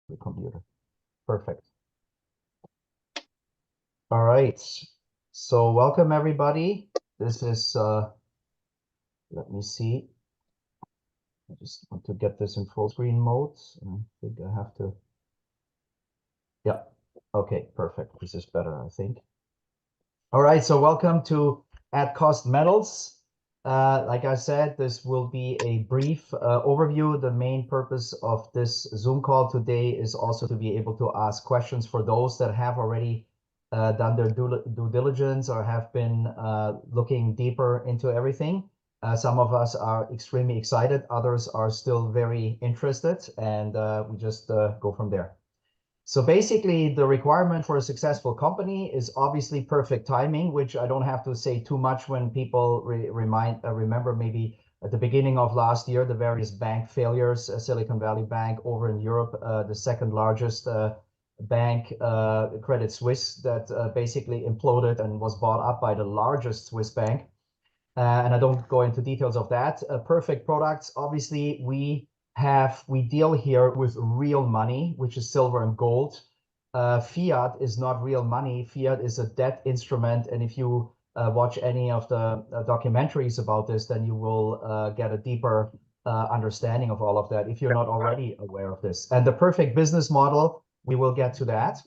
the computer. Perfect. All right. So welcome everybody. This is let me see. I just want to get this in full screen mode. I think I have to. Yeah. Okay, perfect. This is better, I think. All right, so welcome to At Cost Metals. Like I said, this will be a brief overview. The main purpose of this Zoom call today is also to be able to ask questions for those that have already done their due diligence or have been looking deeper into everything. Some of us are extremely excited, others are still very interested, and we just go from there. So basically, the requirement for a successful company is obviously perfect timing, which I don't have to say too much when people remember maybe at the beginning of last year, the various bank failures, Silicon Valley Bank over in Europe, the second largest bank, Credit Suisse, that basically imploded and was bought up by the largest Swiss bank. And I don't go into details of that. Perfect products, obviously, we deal here with real money, which is silver and gold. Fiat is not real money. Fiat is a debt instrument. And if you watch any of the documentaries about this, then you will get a deeper understanding of all of that if you're not already aware of this. And the perfect business model, we will get to that.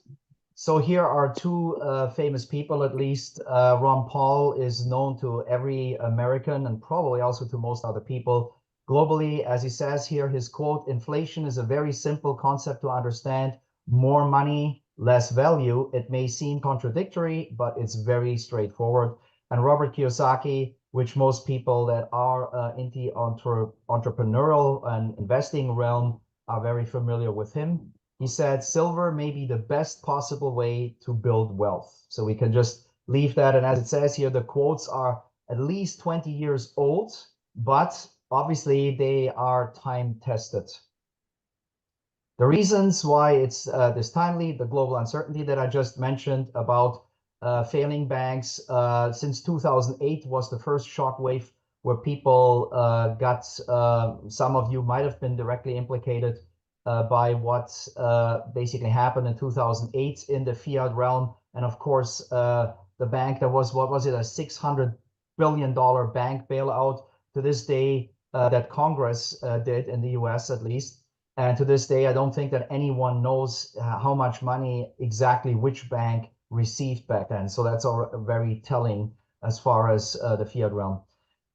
So here are two famous people, at least. Ron Paul is known to every American and probably also to most other people globally. As he says here, his quote, "Inflation is a very simple concept to understand. More money, less value." It may seem contradictory, but it's very straightforward. And Robert Kiyosaki, which most people that are in the entrepreneurial and investing realm are very familiar with him. He said, "Silver may be the best possible way to build wealth." So we can just leave that. And as it says here, the quotes are at least 20 years old, but obviously they are time tested. The reasons why it's this timely, the global uncertainty that I just mentioned about failing banks since 2008 was the first shock wave where people got, some of you might have been directly implicated by what basically happened in 2008 in the fiat realm. And of course, the bank that was, what was it, a $600 billion bank bailout to this day that Congress did in the US at least. And to this day, I don't think that anyone knows how much money exactly which bank received back then. So that's all very telling as far as the fiat realm.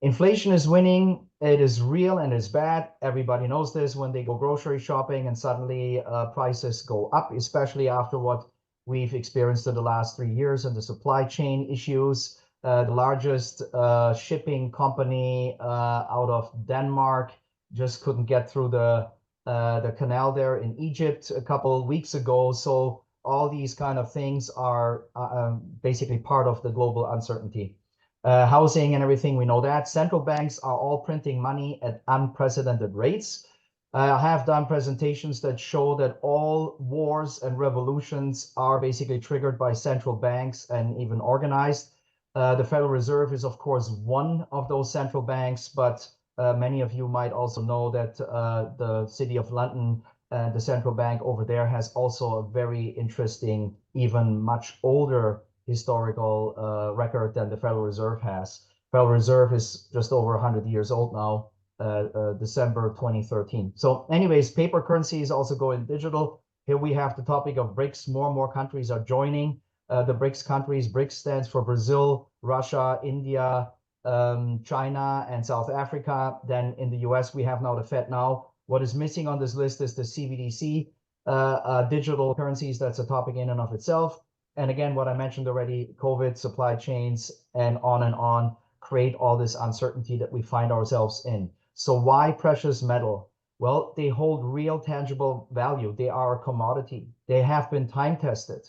Inflation is winning. It is real and it's bad. Everybody knows this when they go grocery shopping and suddenly prices go up, especially after what we've experienced in the last 3 years and the supply chain issues. The largest shipping company out of Denmark just couldn't get through the canal there in Egypt a couple of weeks ago. So all these kind of things are basically part of the global uncertainty. Housing and everything, we know that. Central banks are all printing money at unprecedented rates. I have done presentations that show that all wars and revolutions are basically triggered by central banks and even organized. The Federal Reserve is, of course, one of those central banks, but many of you might also know that the City of London, the central bank over there, has also a very interesting, even much older historical record than the Federal Reserve has. Federal Reserve is just over 100 years old now, December 2013. So anyways, paper currency is also going digital. Here we have the topic of BRICS. More and more countries are joining the BRICS countries. BRICS stands for Brazil, Russia, India, China, and South Africa. Then in the US, we have now the FedNow. What is missing on this list is the CBDC, digital currencies. That's a topic in and of itself. And again, what I mentioned already, COVID, supply chains, and on create all this uncertainty that we find ourselves in. So why precious metal? Well, they hold real tangible value. They are a commodity. They have been time tested.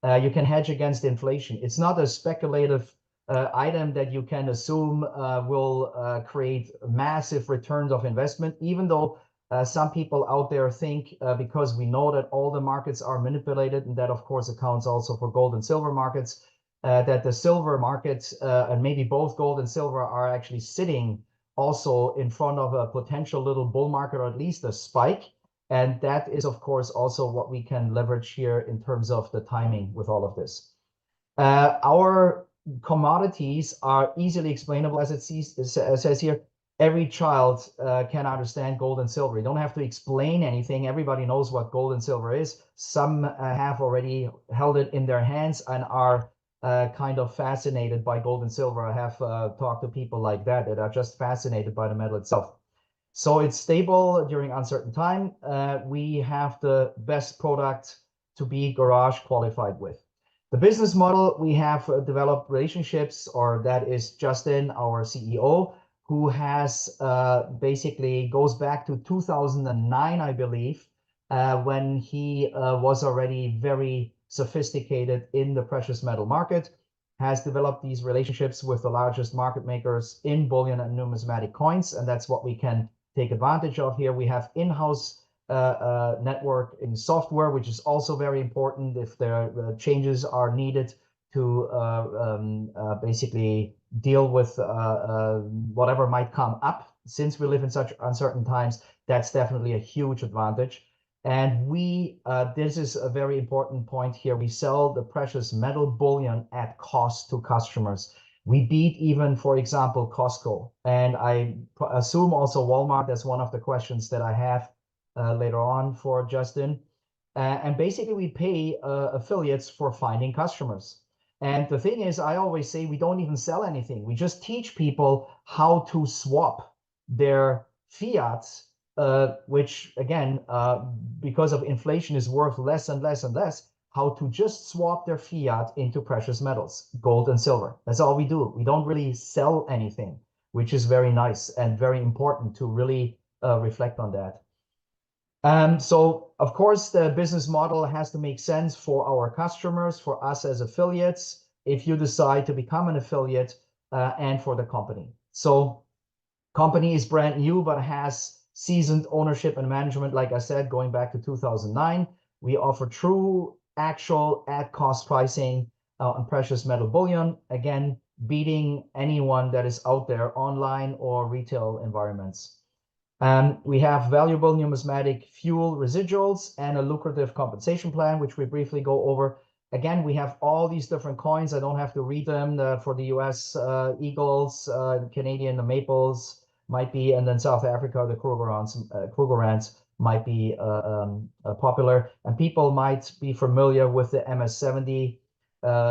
You can hedge against inflation. It's not a speculative item that you can assume will create massive returns of investment, even though some people out there think, because we know that all the markets are manipulated, and that of course accounts also for gold and silver markets, that the silver markets and maybe both gold and silver are actually sitting also in front of a potential little bull market, or at least a spike. And that is, of course, also what we can leverage here in terms of the timing with all of this. Our commodities are easily explainable, as it says here. Every child can understand gold and silver. You don't have to explain anything. Everybody knows what gold and silver is. Some have already held it in their hands and are kind of fascinated by gold and silver. I have talked to people like that are just fascinated by the metal itself. So it's stable during uncertain time. We have the best product to be garage qualified with. The business model, we have developed relationships, or that is Justin, our CEO, who has basically goes back to 2009, I believe, when he was already very sophisticated in the precious metal market, has developed these relationships with the largest market makers in bullion and numismatic coins, and that's what we can take advantage of here. We have in-house network in software, which is also very important if there changes are needed to basically deal with whatever might come up. Since we live in such uncertain times, that's definitely a huge advantage. And we, this is a very important point here. We sell the precious metal bullion at cost to customers. We beat even, for example, Costco. And I assume also Walmart. That's one of the questions that I have later on for Justin. And basically, we pay affiliates for finding customers. And the thing is, I always say we don't even sell anything. We just teach people how to swap their fiats, which again, because of inflation, is worth less and less and less, how to just swap their fiat into precious metals, gold and silver. That's all we do. We don't really sell anything, which is very nice and very important to really reflect on that. So, of course, the business model has to make sense for our customers, for us as affiliates, if you decide to become an affiliate, and for the company. So, company is brand new, but has seasoned ownership and management, like I said, going back to 2009. We offer true, actual at-cost pricing on precious metal bullion, again, beating anyone that is out there online or retail environments. We have valuable numismatic fuel residuals and a lucrative compensation plan, which we briefly go over. Again, we have all these different coins. I don't have to read them. For the US, Eagles, Canadian, the Maples might be, and then South Africa, the Krugerrands might be popular. And people might be familiar with the MS-70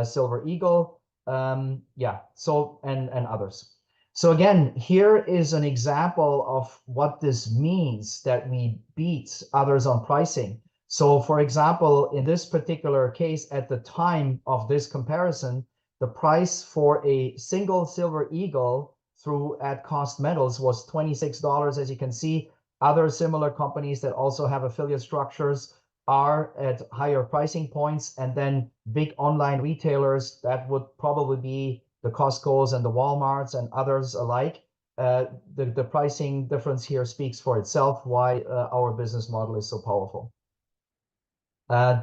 Silver Eagle. Yeah, so, and others. So again, here is an example of what this means that we beat others on pricing. So for example, in this particular case, at the time of this comparison, the price for a single Silver Eagle through at cost metals was $26. As you can see, other similar companies that also have affiliate structures are at higher pricing points. And then big online retailers, that would probably be the Costco's and the Walmarts and others alike. The pricing difference here speaks for itself, why our business model is so powerful.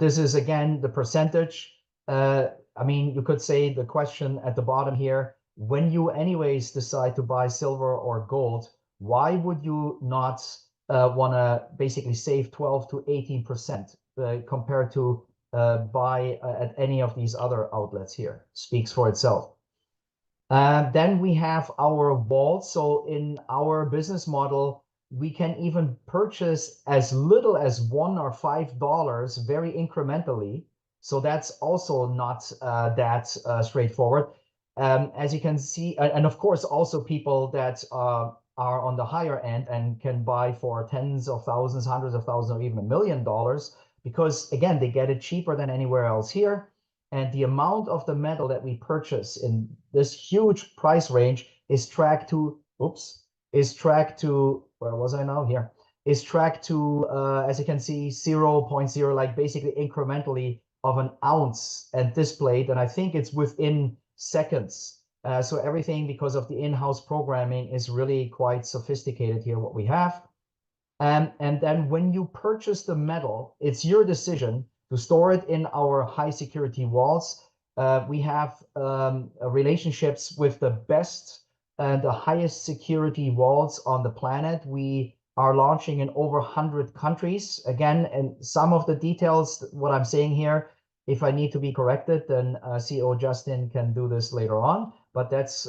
This is, again, the percentage. I mean, you could say the question at the bottom here, when you anyways decide to buy silver or gold, why would you not want to basically save 12 to 18% compared to buy at any of these other outlets here? Speaks for itself. Then we have our vault. So in our business model, we can even purchase as little as $1 or $5 very incrementally. So that's also not that straightforward. As you can see, and of course, also people that are on the higher end and can buy for tens of thousands, hundreds of thousands, or even $1 million, because again, they get it cheaper than anywhere else here. And the amount of the metal that we purchase in this huge price range is tracked to, where was I now? Here. Is tracked to, as you can see, 0.0, like basically incrementally of an ounce at this plate. And I think it's within seconds. So everything, because of the in-house programming, is really quite sophisticated here, what we have. And then when you purchase the metal, it's your decision to store it in our high security vaults. We have relationships with the best and the highest security vaults on the planet. We are launching in over 100 countries. Again, and some of the details, what I'm saying here, if I need to be corrected, then CEO Justin can do this later on. But that's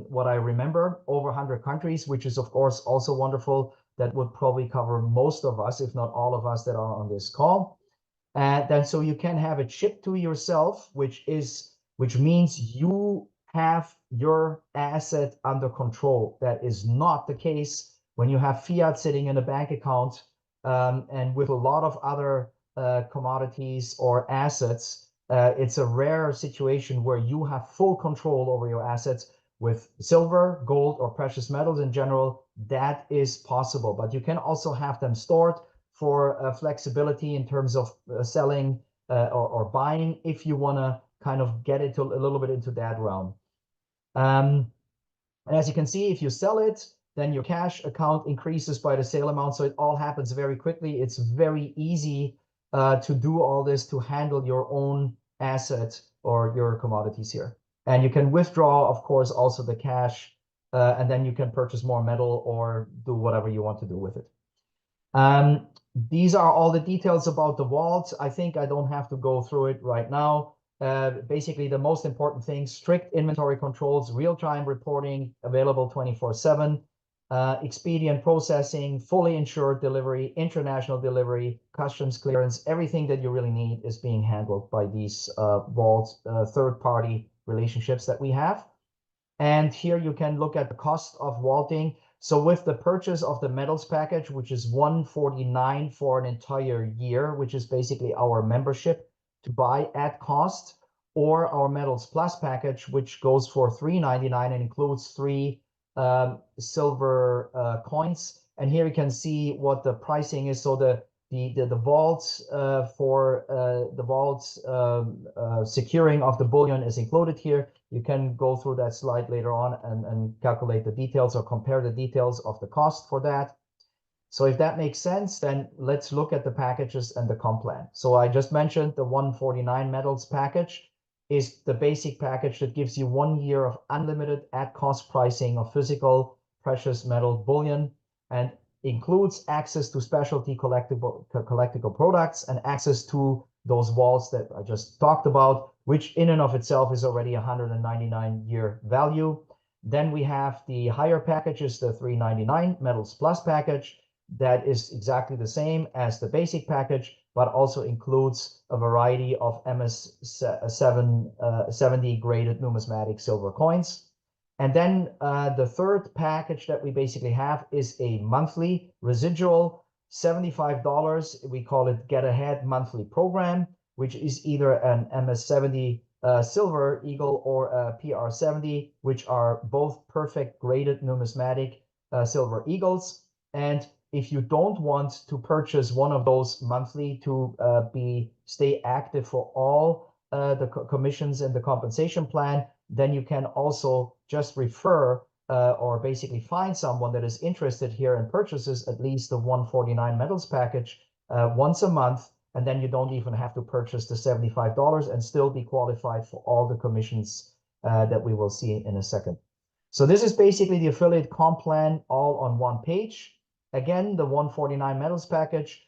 what I remember, over 100 countries, which is, of course, also wonderful. That would probably cover most of us, if not all of us that are on this call. And then so you can have it shipped to yourself, which means you have your asset under control. That is not the case when you have fiat sitting in a bank account, and with a lot of other commodities or assets. It's a rare situation where you have full control over your assets. With silver, gold, or precious metals in general, that is possible, but you can also have them stored for flexibility in terms of selling or buying if you want to kind of get it a little bit into that realm. And as you can see, if you sell it, then your cash account increases by the sale amount. So it all happens very quickly. It's very easy to do all this, to handle your own asset or your commodities here. And you can withdraw, of course, also the cash, and then you can purchase more metal or do whatever you want to do with it. These are all the details about the vaults. I think I don't have to go through it right now. Basically, the most important things: strict inventory controls, real-time reporting, available 24/7, expedient processing, fully insured delivery, international delivery, customs clearance. Everything that you really need is being handled by these vault third-party relationships that we have. And here you can look at the cost of vaulting. So with the purchase of the metals package, which is $149 for an entire year, which is basically our membership to buy at cost, or our Metals Plus package, which goes for $399 and includes 3 silver coins. And here you can see what the pricing is. So the vaults for the vaults securing of the bullion is included here. You can go through that slide later on and calculate the details or compare the details of the cost for that. So if that makes sense, then let's look at the packages and the comp plan. So I just mentioned the 149 metals package is the basic package that gives you 1 year of unlimited at cost pricing of physical precious metal bullion, and includes access to specialty collectible products and access to those vaults that I just talked about, which in and of itself is already 199-year value. Then we have the higher packages, the 399 Metals Plus package, that is exactly the same as the basic package, but also includes a variety of MS-70 graded numismatic silver coins. And then the third package that we basically have is a monthly residual, $75. We call it Get Ahead monthly program, which is either an MS-70 Silver Eagle or a PR-70, which are both perfect graded numismatic Silver Eagles. And if you don't want to purchase one of those monthly to stay active for all the commissions and the compensation plan, then you can also just refer or basically find someone that is interested here and purchases at least the 149 metals package once a month, and then you don't even have to purchase the $75 and still be qualified for all the commissions that we will see in a second. So this is basically the affiliate comp plan all on one page. Again, the 149 metals package,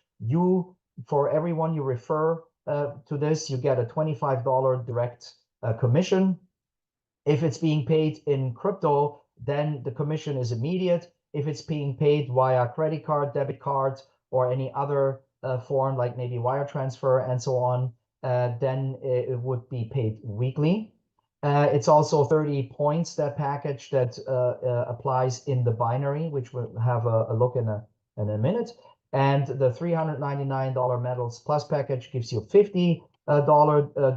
for everyone you refer to this, you get a $25 direct commission. If it's being paid in crypto, then the commission is immediate. If it's being paid via credit card, debit card, or any other form like maybe wire transfer and so on, then it would be paid weekly. It's also 30 points, that package, that applies in the binary, which we'll have a look in a minute. And the $399 Metals Plus package gives you $50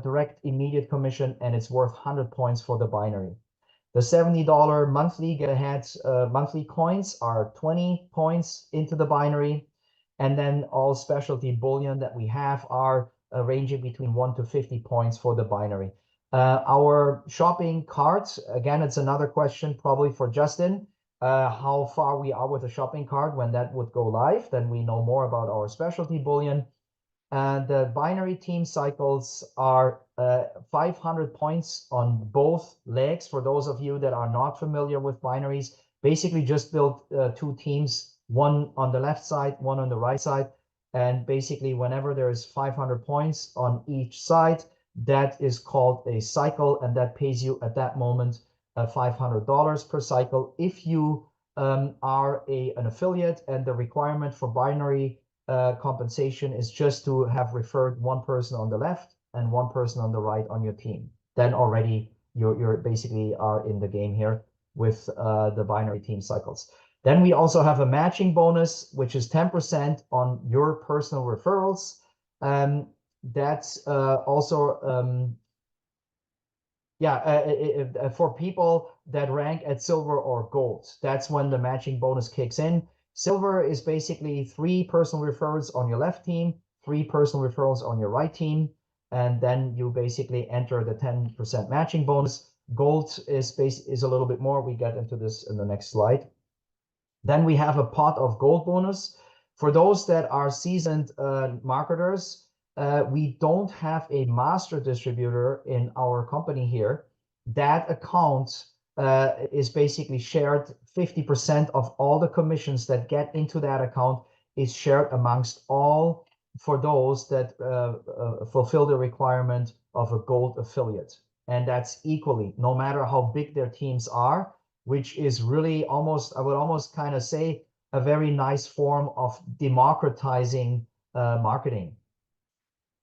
direct immediate commission, and it's worth 100 points for the binary. The $70 monthly Get Ahead monthly coins are 20 points into the binary. And then all specialty bullion that we have are ranging between 1 to 50 points for the binary. Our shopping carts, again, it's another question probably for Justin, how far we are with the shopping cart when that would go live. Then we know more about our specialty bullion. The binary team cycles are 500 points on both legs. For those of you that are not familiar with binaries, basically just build 2 teams one on the left side, one on the right side. And basically, whenever there is 500 points on each side, that is called a cycle, and that pays you at that moment $500 per cycle. If you are an affiliate and the requirement for binary compensation is just to have referred one person on the left and one person on the right on your team, then already you're basically are in the game here with the binary team cycles. Then we also have a matching bonus, which is 10% on your personal referrals. That's also for people that rank at silver or gold. That's when the matching bonus kicks in. Silver is basically 3 personal referrals on your left team, 3 personal referrals on your right team, and then you basically enter the 10% matching bonus. Gold is a little bit more. We get into this in the next slide. Then we have a pot of gold bonus. For those that are seasoned marketers, we don't have a master distributor in our company here. That account is basically shared. 50% of all the commissions that get into that account is shared amongst all for those that fulfill the requirement of a gold affiliate. And that's equally, no matter how big their teams are, which is really almost, I would almost kind of say, a very nice form of democratizing marketing.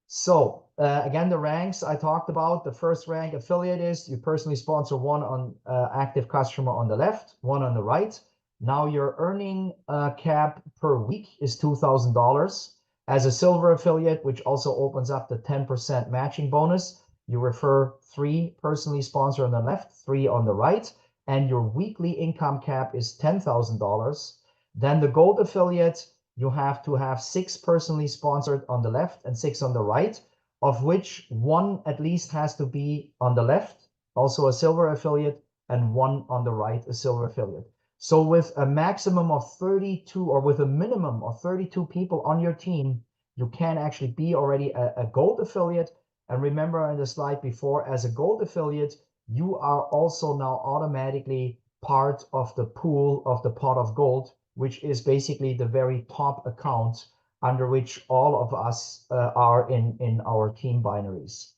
So again, the ranks I talked about, the first rank affiliate is you personally sponsor one on active customer on the left, one on the right. Now your earning cap per week is $2,000. As a silver affiliate, which also opens up the 10% matching bonus, you refer 3 personally sponsored on the left, 3 on the right, and your weekly income cap is $10,000. Then the gold affiliate, you have to have 6 personally sponsored on the left and 6 on the right, of which 1 at least has to be on the left, also a silver affiliate, and 1 on the right, a silver affiliate. So with a maximum of 32, or with a minimum of 32 people on your team, you can actually be already a gold affiliate. And remember in the slide before, as a gold affiliate, you are also now automatically part of the pool of the pot of gold, which is basically the very top account under which all of us are in our team binaries.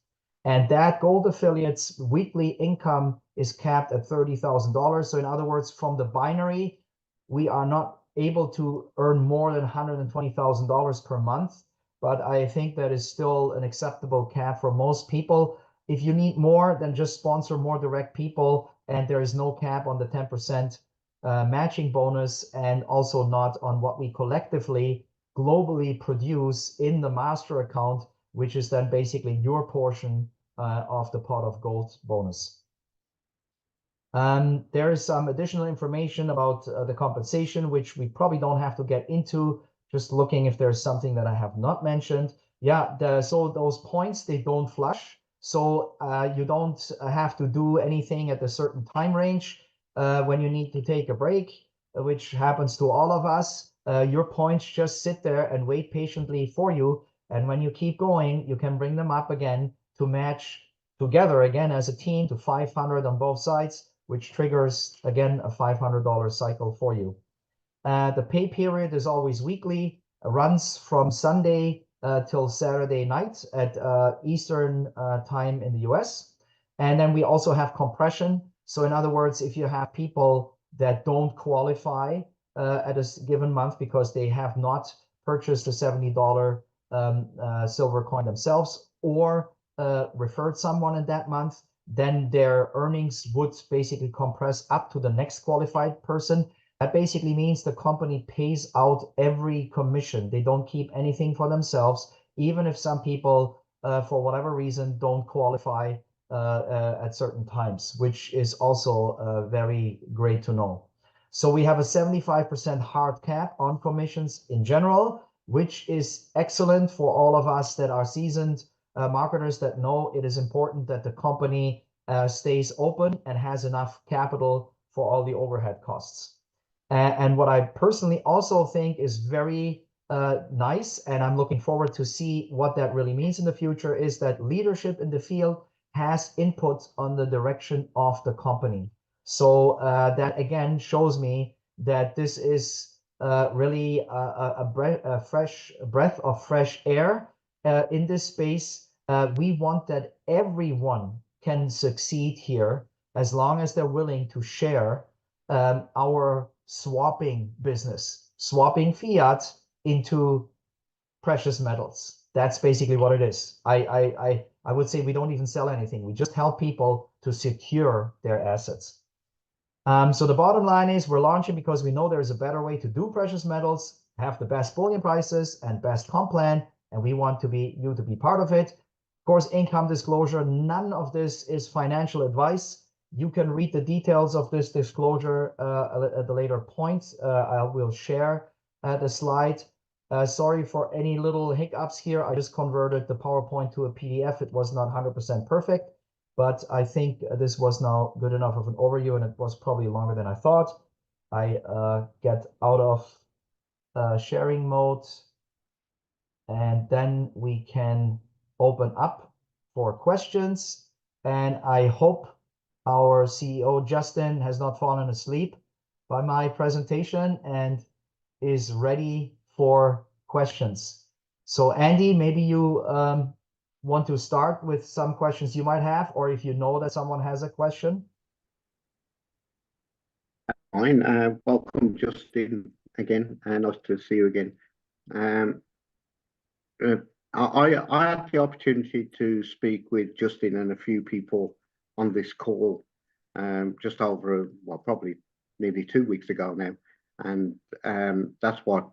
And that gold affiliate's weekly income is capped at $30,000. So in other words, from the binary, we are not able to earn more than $120,000 per month. But I think that is still an acceptable cap for most people. If you need more, then just sponsor more direct people, and there is no cap on the 10% matching bonus, and also not on what we collectively globally produce in the master account, which is then basically your portion of the pot of gold bonus. There is some additional information about the compensation, which we probably don't have to get into, just looking if there's something that I have not mentioned. Yeah, so those points, they don't flush. So you don't have to do anything at a certain time range when you need to take a break, which happens to all of us. Your points just sit there and wait patiently for you. And when you keep going, you can bring them up again to match together again as a team to 500 on both sides, which triggers, again, a $500 cycle for you. The pay period is always weekly, runs from Sunday till Saturday night at Eastern time in the US. And then we also have compression. So in other words, if you have people that don't qualify at a given month because they have not purchased a $70 silver coin themselves, or referred someone in that month, then their earnings would basically compress up to the next qualified person. That basically means the company pays out every commission. They don't keep anything for themselves, even if some people, for whatever reason, don't qualify at certain times, which is also very great to know. So we have a 75% hard cap on commissions in general, which is excellent for all of us that are seasoned marketers that know it is important that the company stays open and has enough capital for all the overhead costs. And what I personally also think is very nice, and I'm looking forward to see what that really means in the future, is that leadership in the field has input on the direction of the company. So that again shows me that this is really a fresh breath of fresh air in this space. We want that everyone can succeed here as long as they're willing to share our swapping business, swapping fiat into precious metals. That's basically what it is. I would say we don't even sell anything. We just help people to secure their assets. So the bottom line is we're launching because we know there's a better way to do precious metals, have the best bullion prices and best comp plan, and we want you to be part of it. Of course, income disclosure, none of this is financial advice. You can read the details of this disclosure at the later point. I will share the slide. Sorry for any little hiccups here. I just converted the PowerPoint to a PDF. It was not 100% perfect, but I think this was now good enough of an overview, and it was probably longer than I thought. I get out of sharing mode, and then we can open up for questions. And I hope our CEO, Justin, has not fallen asleep by my presentation and is ready for questions. So Andy, maybe you want to start with some questions you might have, or if you know that someone has a question. Fine. Welcome, Justin, again. Nice to see you again. I had the opportunity to speak with Justin and a few people on this call just over, well, probably nearly 2 weeks ago now. And that's what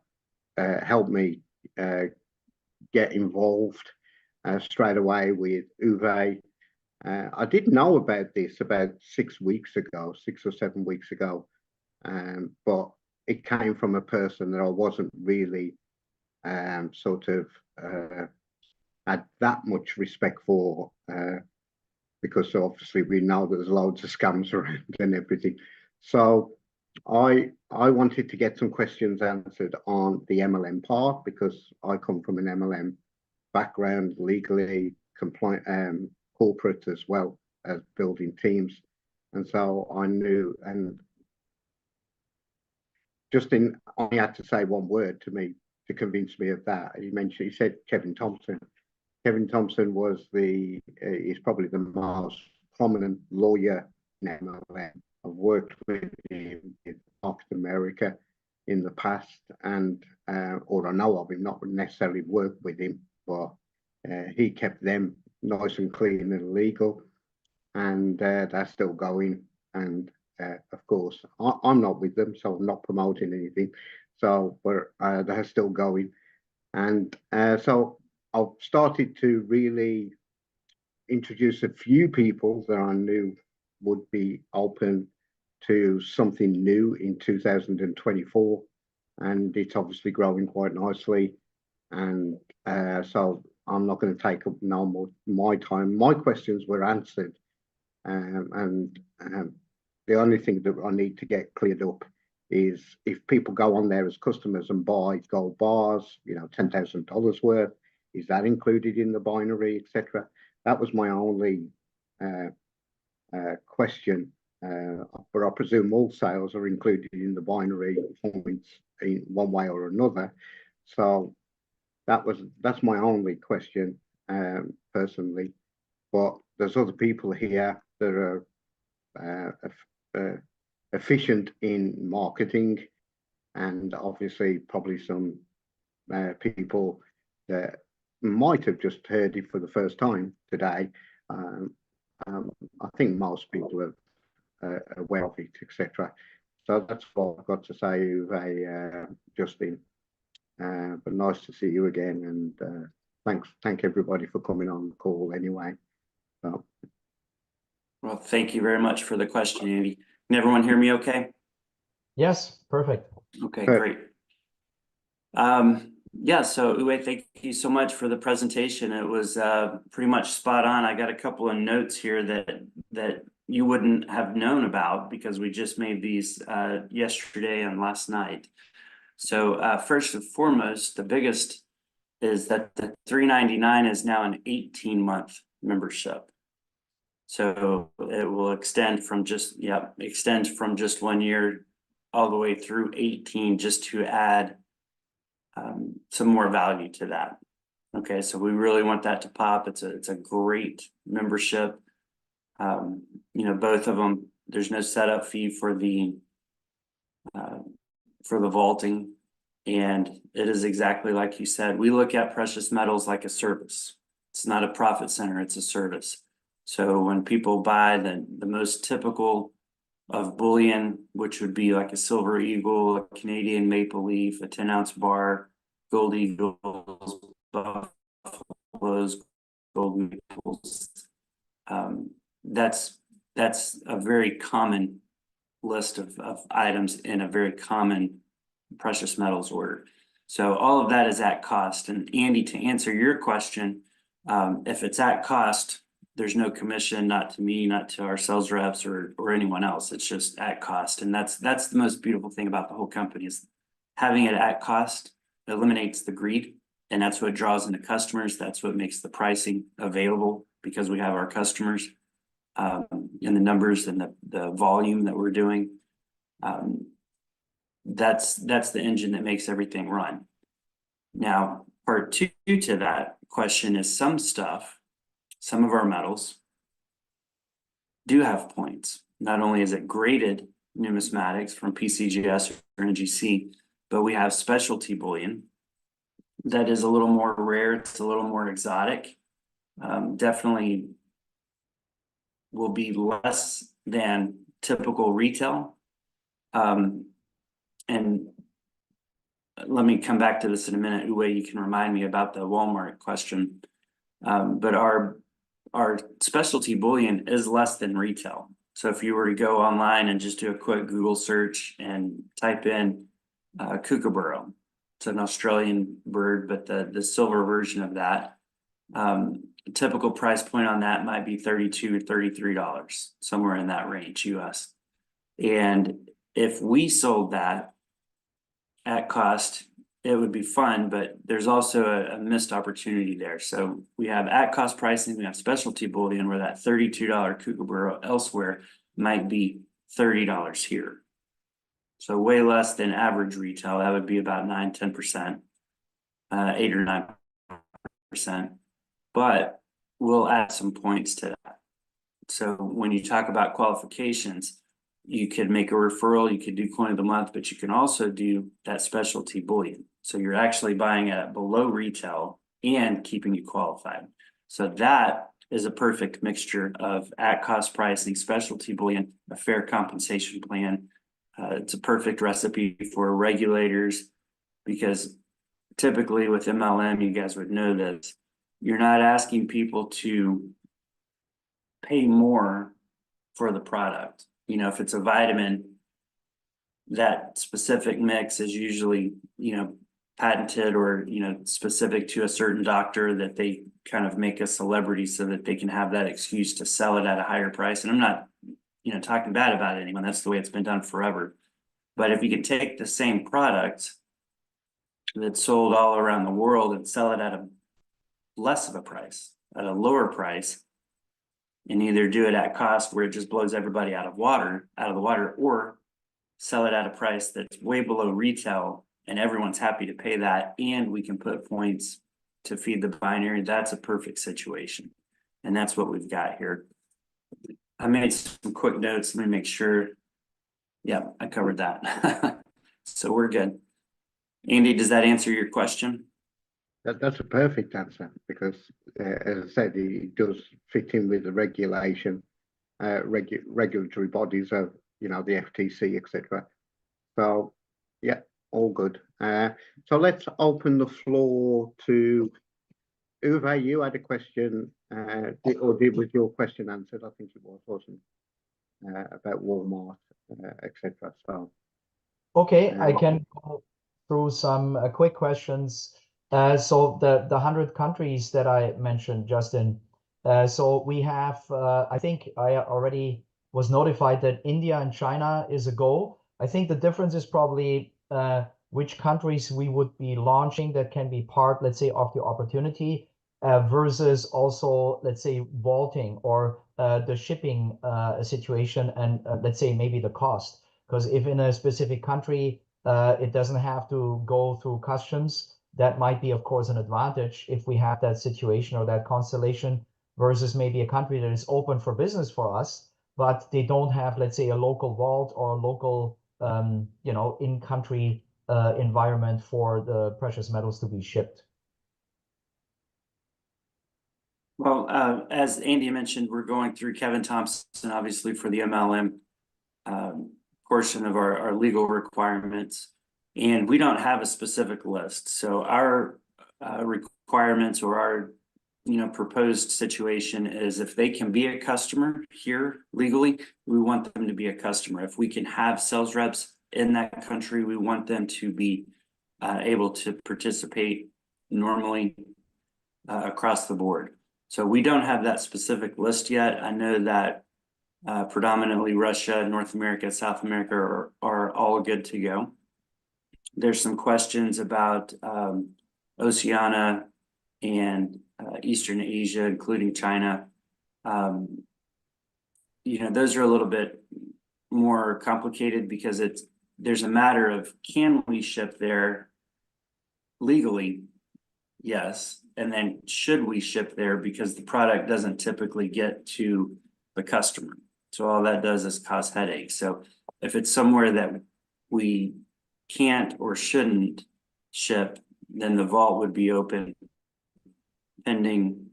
helped me get involved straight away with Uwe. I did know about this about 6 weeks ago, 6 or 7 weeks ago, but it came from a person that I wasn't really sort of had that much respect for, because obviously we know there's loads of scams around and everything. So I wanted to get some questions answered on the MLM part, because I come from an MLM background, legally compliant, corporate, as well as building teams. And so I knew, and Justin only had to say one word to me to convince me of that. He said Kevin Thompson. Kevin Thompson is probably the most prominent lawyer in MLM. I've worked with him in North America in the past, and or I know of him, not necessarily worked with him, but he kept them nice and clean and legal, and they're still going. And of course, I'm not with them, so I'm not promoting anything. So they're still going, and so I've started to really introduce a few people that I knew would be open to something new in 2024, and it's obviously growing quite nicely. And so I'm not going to take up no more my time. My questions were answered, and the only thing that I need to get cleared up is if people go on there as customers and buy gold bars, $10,000 worth, is that included in the binary, etc.? That was my only question. But I presume all sales are included in the binary points in one way or another. So that's my only question, personally. But there's other people here that are efficient in marketing, and obviously probably some people that might have just heard it for the first time today. I think most people are aware of it, etc. So that's what I've got to say, Uwe, Justin. But nice to see you again, and thank everybody for coming on the call anyway. So. Well, thank you very much for the question, Andy. Can everyone hear me okay? Yes, perfect. Okay, great. Yeah, so Uwe, thank you so much for the presentation. It was pretty much spot on. I got a couple of notes here that you wouldn't have known about because we just made these yesterday and last night. So first and foremost, the biggest is that the $399 is now an 18-month membership. So it will extend from just 1 year all the way through 18 just to add some more value to that. Okay, so we really want that to pop. It's a great membership. You know, both of them, there's no setup fee for the vaulting. And it is exactly like you said, we look at precious metals like a service. It's not a profit center, it's a service. So when people buy the most typical of bullion, which would be like a silver eagle, a Canadian maple leaf, a 10-ounce bar, gold eagles, buffaloes, gold maples, that's a very common list of items in a very common precious metals order. So all of that is at cost. And Andy, to answer your question, if it's at cost, there's no commission, not to me, not to our sales reps or anyone else. It's just at cost. And that's the most beautiful thing about the whole company is having it at cost eliminates the greed. And that's what draws in the customers. That's what makes the pricing available because we have our customers and the numbers and the volume that we're doing. That's the engine that makes everything run. Now, part two to that question is some of our metals do have points. Not only is it graded numismatics from PCGS or NGC, but we have specialty bullion that is a little more rare. It's a little more exotic. Definitely will be less than typical retail. And let me come back to this in a minute. Uwe, you can remind me about the Walmart question. But our specialty bullion is less than retail. So if you were to go online and just do a quick Google search and type in kookaburra, it's an Australian bird, but the silver version of that, typical price point on that might be $32 to $33, somewhere in that range, US. And if we sold that at cost, it would be fun, but there's also a missed opportunity there. So we have at cost pricing, we have specialty bullion where that $32 kookaburra elsewhere might be $30 here. So way less than average retail. That would be about 9-10%, 8 or 9%. But we'll add some points to that. So when you talk about qualifications, you could make a referral, you could do coin of the month, but you can also do that specialty bullion. So you're actually buying it at below retail and keeping you qualified. So that is a perfect mixture of at cost pricing, specialty bullion, a fair compensation plan. It's a perfect recipe for regulators because typically with MLM, you guys would know this, you're not asking people to pay more for the product. You know, if it's a vitamin, that specific mix is usually, you know, patented or, you know, specific to a certain doctor that they kind of make a celebrity so that they can have that excuse to sell it at a higher price. And I'm not, you know, talking bad about anyone. That's the way it's been done forever. But if you could take the same product that's sold all around the world and sell it at a less of a price, at a lower price, and either do it at cost where it just blows everybody out of the water, or sell it at a price that's way below retail and everyone's happy to pay that, and we can put points to feed the binary, that's a perfect situation. And that's what we've got here. I made some quick notes. Let me make sure. Yeah, I covered that. So we're good. Andy, does that answer your question? That's a perfect answer because, as I said, it does fit in with the regulation, regulatory bodies of, you know, the FTC, etc. So, yeah, all good. So let's open the floor to Uwe. You had a question, or was your question answered? I think it was, wasn't about Walmart, etc. So, Okay, I can go through some quick questions. So the 100 countries that I mentioned, Justin. So we have, I think I already was notified that India and China is a go. I think the difference is probably which countries we would be launching that can be part, let's say, of the opportunity versus also, let's say, vaulting or the shipping situation and let's say maybe the cost. Because if in a specific country, it doesn't have to go through customs, that might be, of course, an advantage if we have that situation or that constellation versus maybe a country that is open for business for us, but they don't have, let's say, a local vault or a local, in-country environment for the precious metals to be shipped. Well, as Andy mentioned, we're going through Kevin Thompson, obviously for the MLM portion of our legal requirements, and we don't have a specific list. So our requirements or our proposed situation is if they can be a customer here legally, we want them to be a customer. If we can have sales reps in that country, we want them to be able to participate normally across the board. So we don't have that specific list yet. I know that predominantly Russia, North America, South America are all good to go. There's some questions about Oceania and Eastern Asia, including China. Those are a little bit more complicated because there's a matter of, can we ship there legally? Yes. And then should we ship there, because the product doesn't typically get to the customer. So all that does is cause headaches. So if it's somewhere that we can't or shouldn't ship, then the vault would be open pending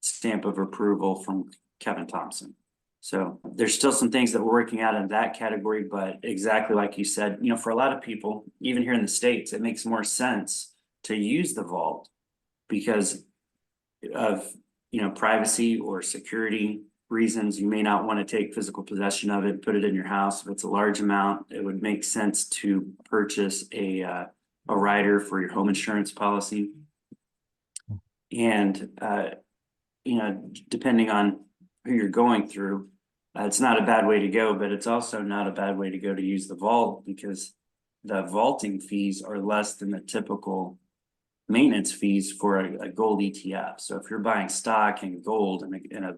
stamp of approval from Kevin Thompson. So there's still some things that we're working out in that category, but exactly like you said, for a lot of people, even here in the States, it makes more sense to use the vault because of, privacy or security reasons. You may not want to take physical possession of it, put it in your house. If it's a large amount, it would make sense to purchase a rider for your home insurance policy. And, depending on who you're going through, it's not a bad way to go, but it's also not a bad way to go to use the vault because the vaulting fees are less than the typical maintenance fees for a gold ETF. So if you're buying stock and gold in a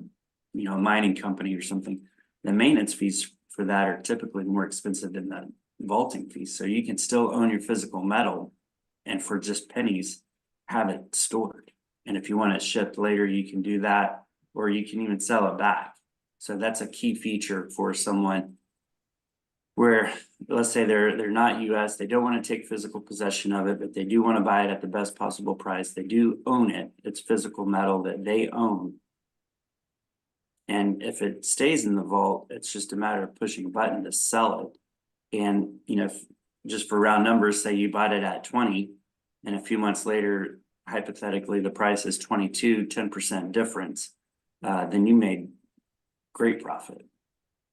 mining company or something, the maintenance fees for that are typically more expensive than the vaulting fees. So you can still own your physical metal and for just pennies have it stored. And if you want it shipped later, you can do that, or you can even sell it back. So that's a key feature for someone where, let's say they're not US, they don't want to take physical possession of it, but they do want to buy it at the best possible price. They do own it. It's physical metal that they own. And if it stays in the vault, it's just a matter of pushing a button to sell it. And, just for round numbers, say you bought it at 20 and a few months later, hypothetically, the price is 22, 10% difference, then you made great profit.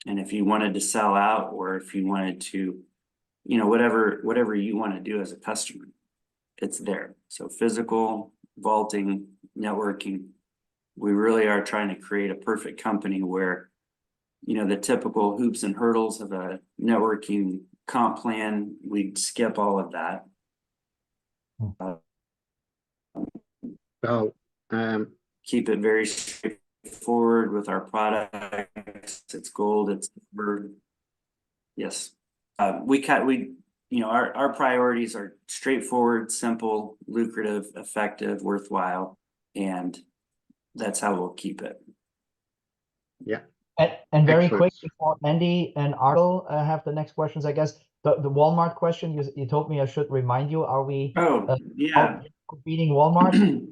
And if you wanted to sell out, or if you wanted to, whatever you want to do as a customer, it's there. So physical, vaulting, networking, we really are trying to create a perfect company where, the typical hoops and hurdles of a networking comp plan, we'd skip all of that. So, keep it very straightforward with our products. It's gold, it's silver. Yes. Our priorities are straightforward, simple, lucrative, effective, worthwhile, and that's how we'll keep it. yeah. And very Excellent. quick before Andy and Ardal have the next questions, I guess the Walmart question, you told me I should remind you, are we Yeah. beating Walmart?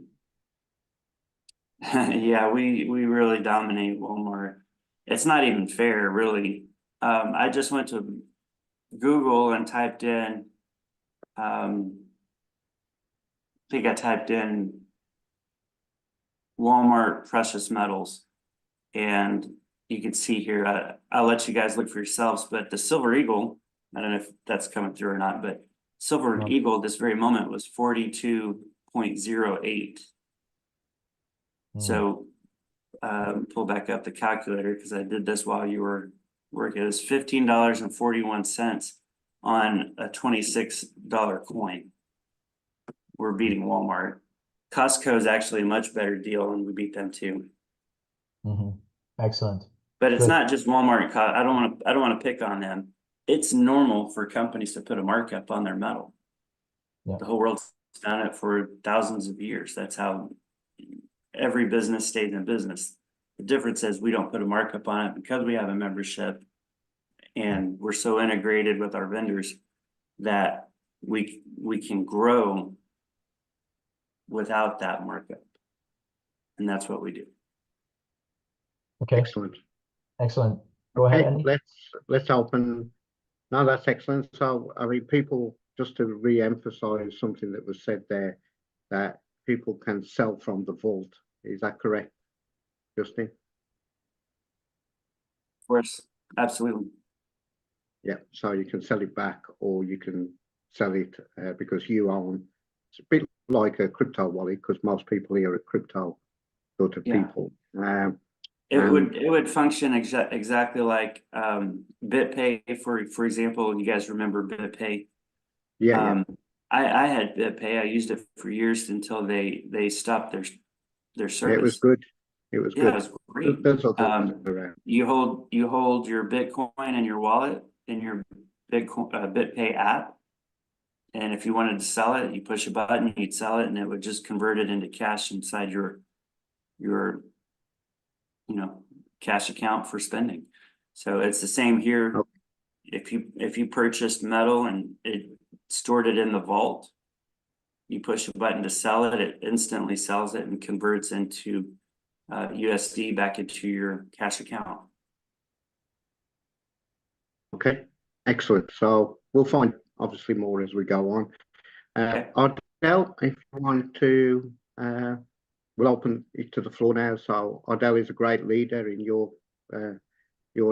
Yeah, we really dominate Walmart. It's not even fair, really. I just went to Google and typed in, I think I typed in Walmart precious metals, and you can see here, I'll let you guys look for yourselves, but the Silver Eagle, I don't know if that's coming through or not, but Silver Eagle this very moment was 42.08. So pull back up the calculator because I did this while you were working. It was $15.41 on a $26 coin. We're beating Walmart. Costco is actually a much better deal, and we beat them too. Excellent. But it's Good. not just Walmart. I don't want to pick on them. It's normal for companies to put a markup on their metal. Yeah. The whole world's done it for thousands of years. That's how every business stayed in business. The difference is we don't put a markup on it because we have a membership and we're so integrated with our vendors that we can grow without that markup. And that's what we do. Okay, Excellent. excellent. Go ahead, Okay, Andy. let's open. No, that's excellent. So, I mean, people, just to re-emphasize something that was said there, that people can sell from the vault. Is that correct, Justin? Of course, absolutely. Yeah, so you can sell it back or you can sell it because you own. It's a bit like a crypto wallet because most people here are crypto sort of Yeah. people. It would function exactly like BitPay, for example. You guys remember BitPay? Yeah, I had BitPay. I used it for years until they stopped their yeah, service. it was good. It was Yeah, good. it was great. There's others around. You hold your Bitcoin in your wallet in your Bitcoin BitPay app, and if you wanted to sell it, you push a button, you'd sell it, and it would just convert it into cash inside your cash account for spending. So it's the same here. Okay. If you purchased metal and it stored it in the vault, you push a button to sell it, it instantly sells it and converts into USD back into your cash account. Okay, excellent. So we'll find obviously more as we go on. Okay. Ardell, if you want to, we'll open it to the floor now. So Ardell is a great leader in your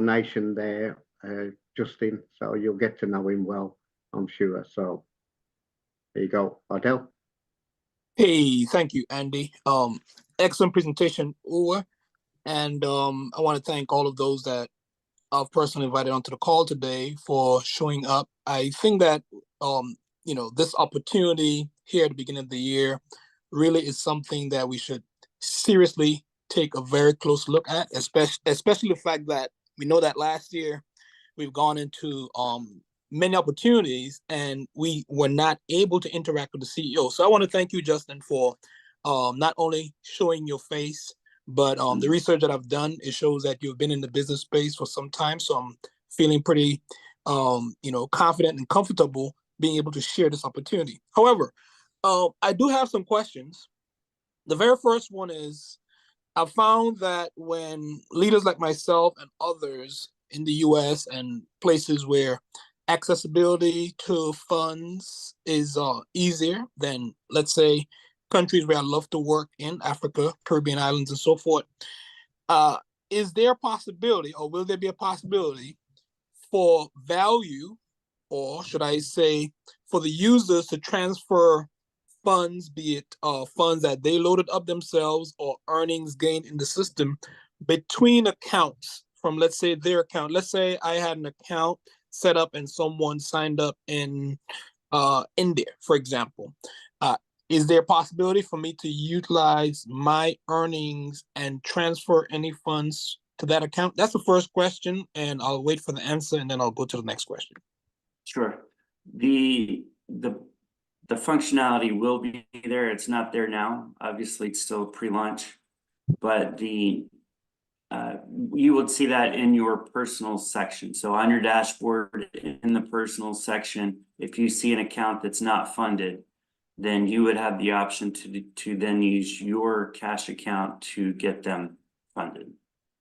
nation there, Justin. So you'll get to know him well, I'm sure. So there you go, Ardell. Hey, thank you, Andy. Excellent presentation, Uwe. And I want to thank all of those that I've personally invited onto the call today for showing up. I think that this opportunity here at the beginning of the year really is something that we should seriously take a very close look at, especially the fact that we know that last year we've gone into many opportunities and we were not able to interact with the CEO. So I want to thank you, Justin, for not only showing your face, but the research that I've done, it shows that you've been in the business space for some time. So I'm feeling pretty, confident and comfortable being able to share this opportunity. However, I do have some questions. The very first one is, I found that when leaders like myself and others in the US and places where accessibility to funds is easier than, let's say, countries where I love to work in Africa, Caribbean islands, and so forth, is there a possibility, or will there be a possibility for value, or should I say, for the users to transfer funds, be it funds that they loaded up themselves or earnings gained in the system, between accounts from, let's say, their account? Let's say I had an account set up and someone signed up in India, for example. Is there a possibility for me to utilize my earnings and transfer any funds to that account? That's the first question, and I'll wait for the answer, and then I'll go to the next question. Sure. The functionality will be there. It's not there now. Obviously, it's still pre-launch, but you would see that in your personal section. So on your dashboard in the personal section, if you see an account that's not funded, then you would have the option to then use your cash account to get them funded,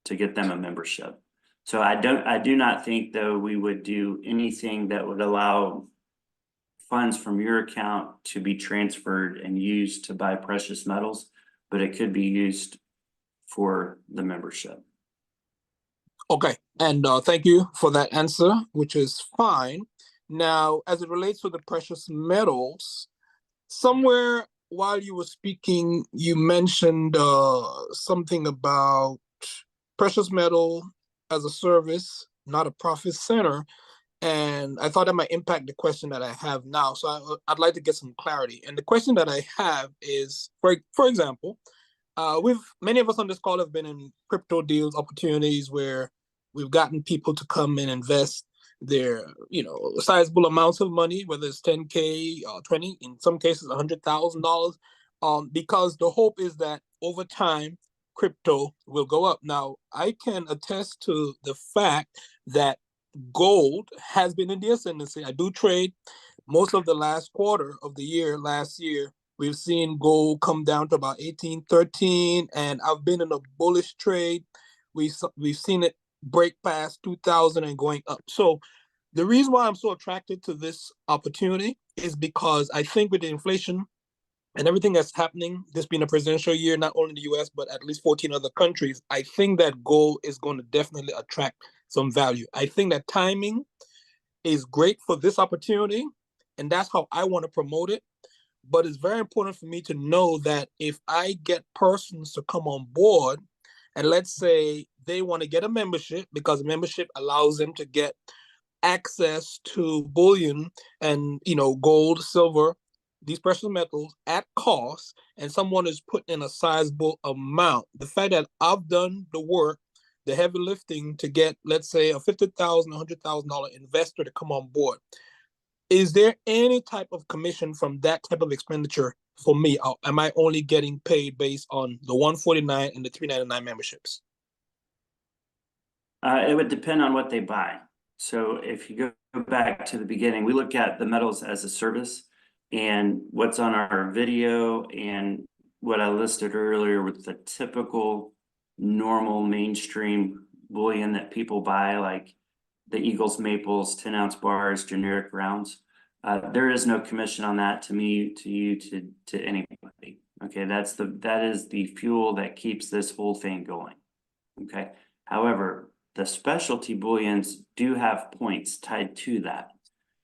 to get them a membership. So I do not think, though, we would do anything that would allow funds from your account to be transferred and used to buy precious metals, but it could be used for the membership. Okay, and thank you for that answer, which is fine. Now, as it relates to the precious metals, somewhere while you were speaking, you mentioned something about precious metal as a service, not a profit center. And I thought that might impact the question that I have now. So I'd like to get some clarity. And the question that I have is, for example, many of us on this call have been in crypto deals, opportunities where we've gotten people to come and invest their, sizable amounts of money, whether it's 10K, 20, in some cases, $100,000, because the hope is that over time, crypto will go up. Now, I can attest to the fact that gold has been in the ascendancy. I do trade most of the last quarter of the year. Last year, we've seen gold come down to about 1813, and I've been in a bullish trade. We've seen it break past 2000 and going up. So the reason why I'm so attracted to this opportunity is because I think with the inflation and everything that's happening, this being a presidential year, not only in the US, but at least 14 other countries, I think that gold is going to definitely attract some value. I think that timing is great for this opportunity, and that's how I want to promote it. But it's very important for me to know that if I get persons to come on board, and let's say they want to get a membership, because membership allows them to get access to bullion and gold, silver, these precious metals at cost, and someone is putting in a sizable amount. The fact that I've done the work, the heavy lifting to get, let's say, a $50,000, $100,000 investor to come on board. Is there any type of commission from that type of expenditure for me? Or am I only getting paid based on the 149 and the 399 memberships? It would depend on what they buy. So if you go back to the beginning, we look at the metals as a service, and what's on our video and what I listed earlier with the typical normal mainstream bullion that people buy, like the Eagles Maples 10-ounce bars, generic rounds. There is no commission on that to me, to you, to anybody. Okay, that is the fuel that keeps this whole thing going. Okay. However, the specialty bullions do have points tied to that.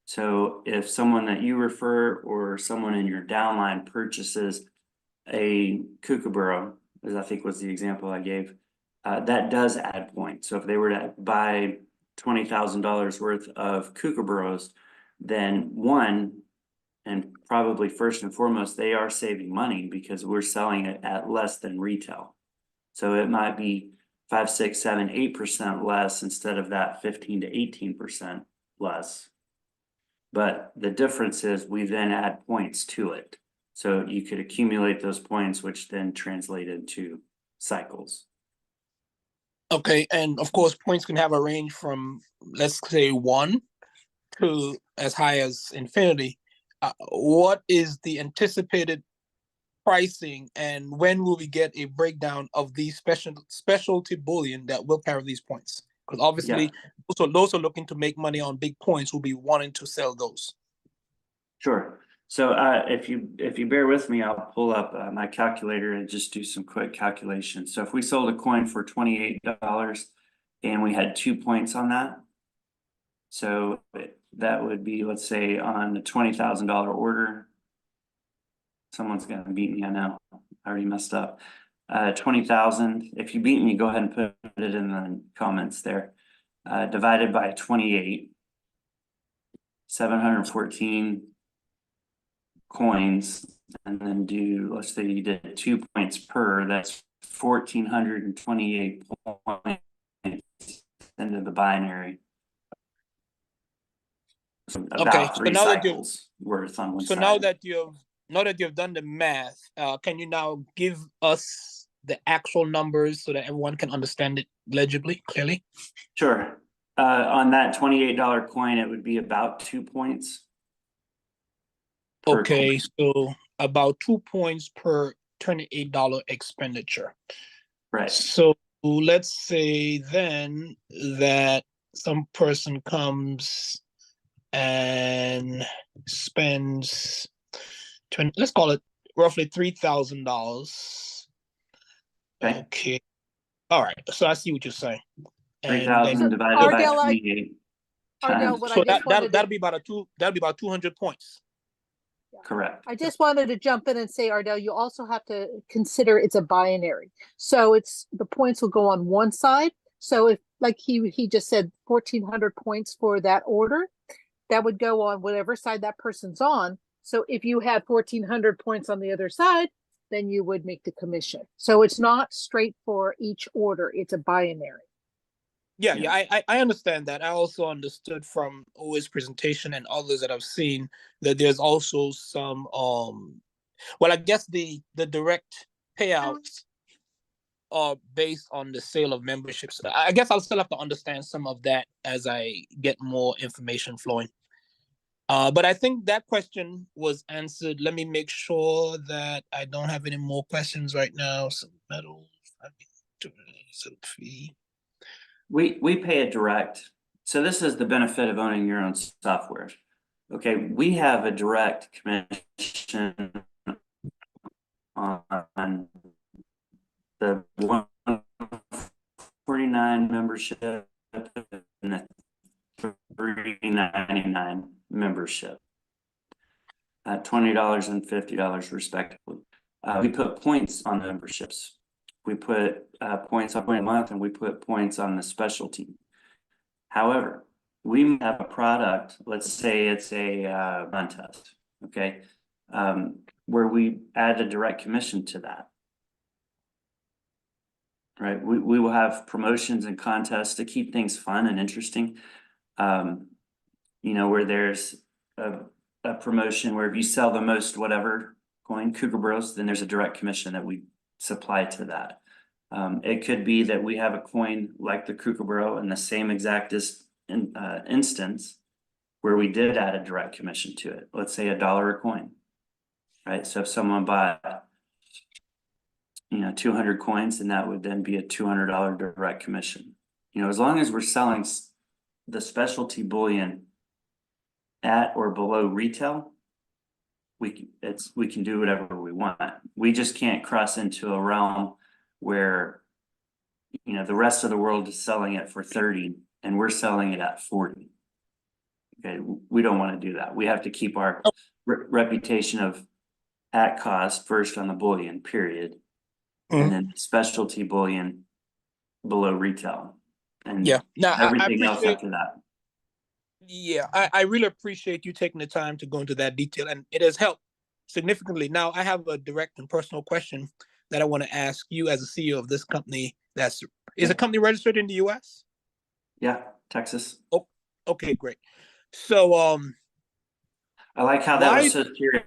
So if someone that you refer or someone in your downline purchases a kookaburra, as I think was the example I gave, that does add points. So if they were to buy $20,000 worth of kookaburras, then one, and probably first and foremost, they are saving money because we're selling it at less than retail. So it might be 5, 6, 7, 8% less instead of that 15 to 18% less. But the difference is we then add points to it. So you could accumulate those points, which then translate into cycles. Okay, and of course, points can have a range from, let's say, 1 to as high as infinity. What is the anticipated pricing, and when will we get a breakdown of these specialty bullion that will carry these points? Because obviously, those are looking to make money on big points will be wanting to sell those. Sure. So if you bear with me, I'll pull up my calculator and just do some quick calculations. So if we sold a coin for $28 and we had 2 points on that, so that would be, let's say, on the $20,000 order. Someone's gonna beat me, I know. I already messed up. 20,000. If you beat me, go ahead and put it in the comments there. Divided by 28, 714 coins, and then let's say you did 2 points per, that's 1,428 points into the binary. So about 3 cycles worth on one side. Now that you've done the math, can you now give us the actual numbers so that everyone can understand it legibly, clearly? Sure. On that $28 coin, it would be about 2 points. Okay, so about 2 points per $28 expenditure. Right. So let's say then that some person comes and spends let's call it roughly $3,000. Okay. All right. So I see what you're saying. 3,000 divided by 28. Ardell, what So I just wanted that'll be about 200 points. Correct. I just wanted to jump in and say, Ardell, you also have to consider it's a binary. So the points will go on one side. So if, like he just said, 1,400 points for that order, that would go on whatever side that person's on. So if you had 1,400 points on the other side, then you would make the commission. So it's not straight for each order, it's a binary. Yeah, I understand that. I also understood from OA's presentation and others that I've seen that there's also some well, I guess the direct payouts are based on the sale of memberships. I guess I'll still have to understand some of that as I get more information flowing. But I think that question was answered. Let me make sure that I don't have any more questions right now. Some metals, fee. We pay it direct. So this is the benefit of owning your own software. Okay, we have a direct commission on the 149 membership and the 399 membership. $20 and $50 respectively. We put points on the memberships. We put points on a month, and we put points on the specialty. However, we have a product, let's say it's a contest, okay, where we add a direct commission to that. Right, we will have promotions and contests to keep things fun and interesting. You know, where there's a promotion where if you sell the most whatever coin, Kookaburras, then there's a direct commission that we supply to that. It could be that we have a coin like the Kookaburra in the same exact instance where we did add a direct commission to it. Let's say $1 a coin, right? So if someone bought, you know, 200 coins, then that would then be a $200 direct commission. You know, as long as we're selling the specialty bullion at or below retail, we can do whatever we want. We just can't cross into a realm where, you know, the rest of the world is selling it for 30 and we're selling it at 40. Okay, we don't want to do that. We have to keep our reputation of at cost first on the bullion, period. And then specialty bullion below retail. And yeah, now everything else after that. Yeah, I really appreciate you taking the time to go into that detail, and it has helped significantly. Now, I have a direct and personal question that I want to ask you as a CEO of this company. Is a company registered in the US? Yeah, Texas. Oh, okay, great. So, I like how that was so serious.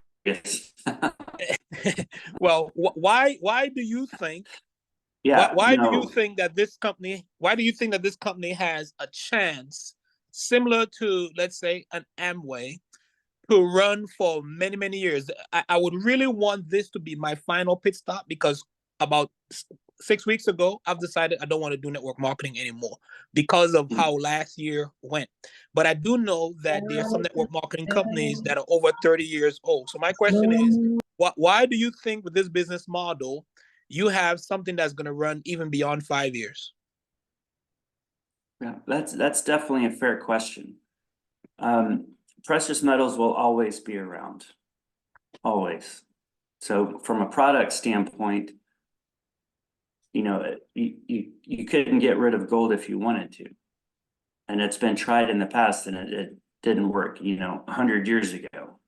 well, why do you think? Yeah. Why do you think that this company? Why do you think that this company has a chance, similar to, let's say, an Amway, to run for many, many years? I would really want this to be my final pit stop, because about 6 weeks ago, I've decided I don't want to do network marketing anymore because of how last year went. But I do know that there are some network marketing companies that are over 30 years old. So my question is, why do you think with this business model, you have something that's going to run even beyond 5 years? Yeah, that's definitely a fair question. Precious metals will always be around, always. So from a product standpoint, you know, you couldn't get rid of gold if you wanted to, and it's been tried in the past and it didn't work. You know, 100 years ago,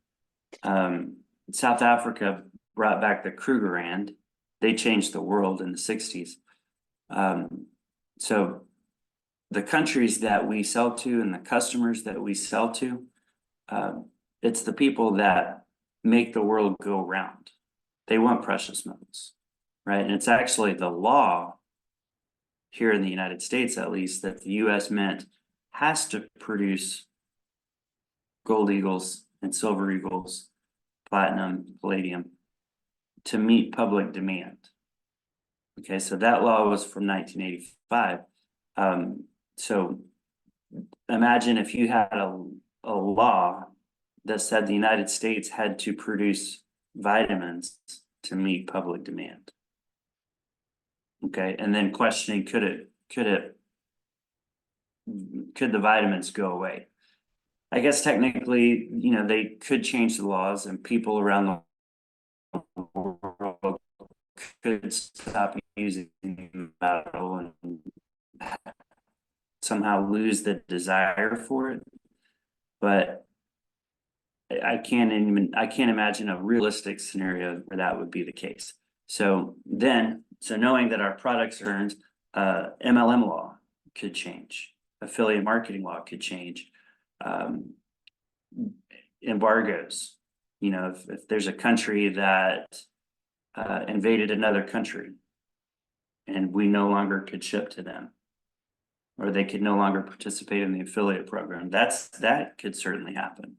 South Africa brought back the Krugerrand. They changed the world in the 60s. So the countries that we sell to and the customers that we sell to, it's the people that make the world go round. They want precious metals, right? And it's actually the law here in the United States, at least, that the US Mint has to produce gold eagles and silver eagles, platinum, palladium, to meet public demand. Okay, so that law was from 1985. So imagine if you had a law that said the United States had to produce vitamins to meet public demand. Okay, and then questioning, could the vitamins go away? I guess technically, you know, they could change the laws and people around the world could stop using metal and somehow lose the desire for it. But I can't imagine a realistic scenario where that would be the case. So knowing that our products earned, MLM law could change, affiliate marketing law could change. Embargoes, if there's a country that invaded another country and we no longer could ship to them, or they could no longer participate in the affiliate program, that could certainly happen.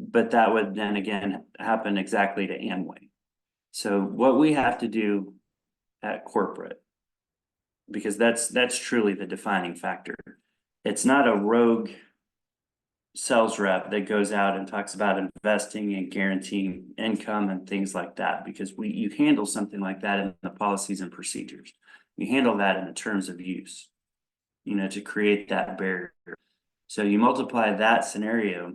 But that would then again happen exactly to Amway. So what we have to do at corporate, because that's truly the defining factor. It's not a rogue sales rep that goes out and talks about investing and guaranteeing income and things like that, because you handle something like that in the policies and procedures. You handle that in the terms of use, to create that barrier. So you multiply that scenario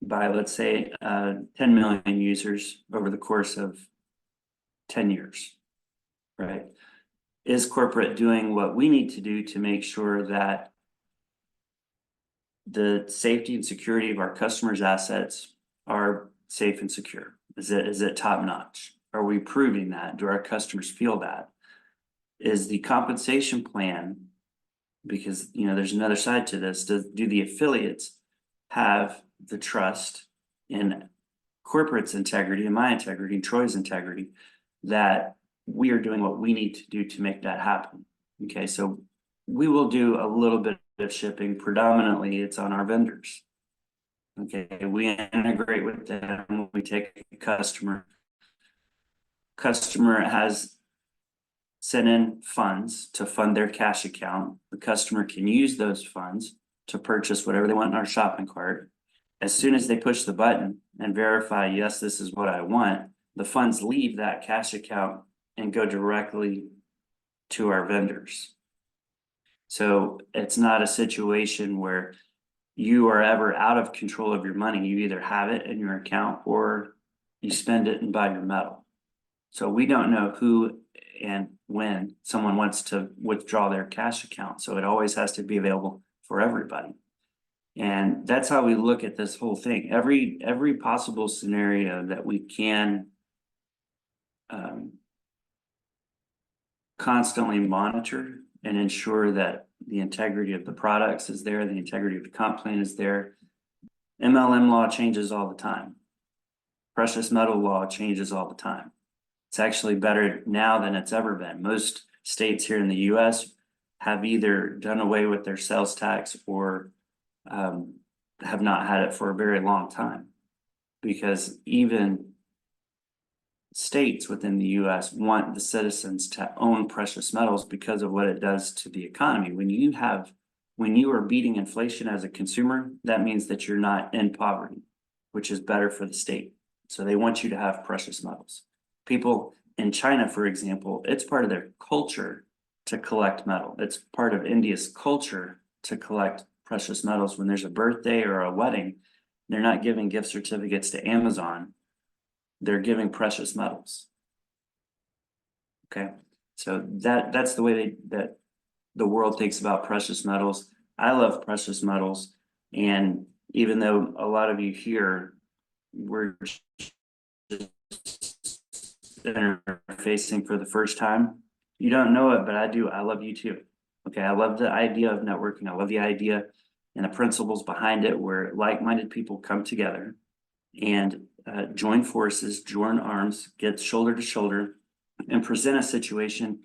by, let's say, 10 million users over the course of 10 years, right? Is corporate doing what we need to do to make sure that the safety and security of our customers' assets are safe and secure? Is it top notch? Are we proving that? Do our customers feel that? Is the compensation plan, because there's another side to this, do the affiliates have the trust in corporate's integrity and my integrity and Troy's integrity that we are doing what we need to do to make that happen? Okay, so we will do a little bit of shipping. Predominantly it's on our vendors. Okay, we integrate with them. We take a customer has sent in funds to fund their cash account. The customer can use those funds to purchase whatever they want in our shopping cart. As soon as they push the button and verify, yes, this is what I want, the funds leave that cash account and go directly to our vendors. So it's not a situation where you are ever out of control of your money. You either have it in your account or you spend it and buy your metal. So we don't know who and when someone wants to withdraw their cash account. So it always has to be available for everybody. And that's how we look at this whole thing. Every possible scenario that we can constantly monitor and ensure that the integrity of the products is there, the integrity of the comp plan is there. MLM law changes all the time. Precious metal law changes all the time. It's actually better now than it's ever been. Most states here in the US have either done away with their sales tax or have not had it for a very long time, because even states within the US want the citizens to own precious metals because of what it does to the economy. When you are beating inflation as a consumer, that means that you're not in poverty, which is better for the state. So they want you to have precious metals. People in China, for example, it's part of their culture to collect metal. It's part of India's culture to collect precious metals. When there's a birthday or a wedding, they're not giving gift certificates to Amazon. They're giving precious metals. Okay, so that's the way that the world thinks about precious metals. I love precious metals, and even though a lot of you here were interfacing for the first time, you don't know it, but I do. I love you too. Okay, I love the idea of networking. I love the idea and the principles behind it, where like-minded people come together and join forces, join arms, get shoulder to shoulder, and present a situation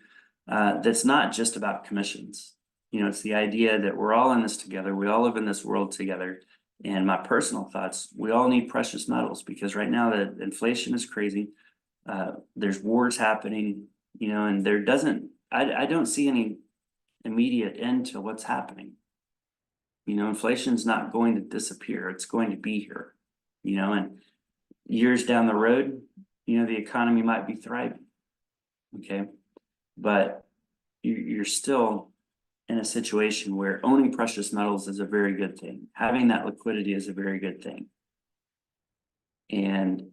that's not just about commissions. It's the idea that we're all in this together. We all live in this world together. And my personal thoughts, we all need precious metals, because right now the inflation is crazy. There's wars happening, and I don't see any immediate end to what's happening. Inflation's not going to disappear. It's going to be here, and years down the road, the economy might be thriving. Okay. But you're still in a situation where owning precious metals is a very good thing. Having that liquidity is a very good thing. And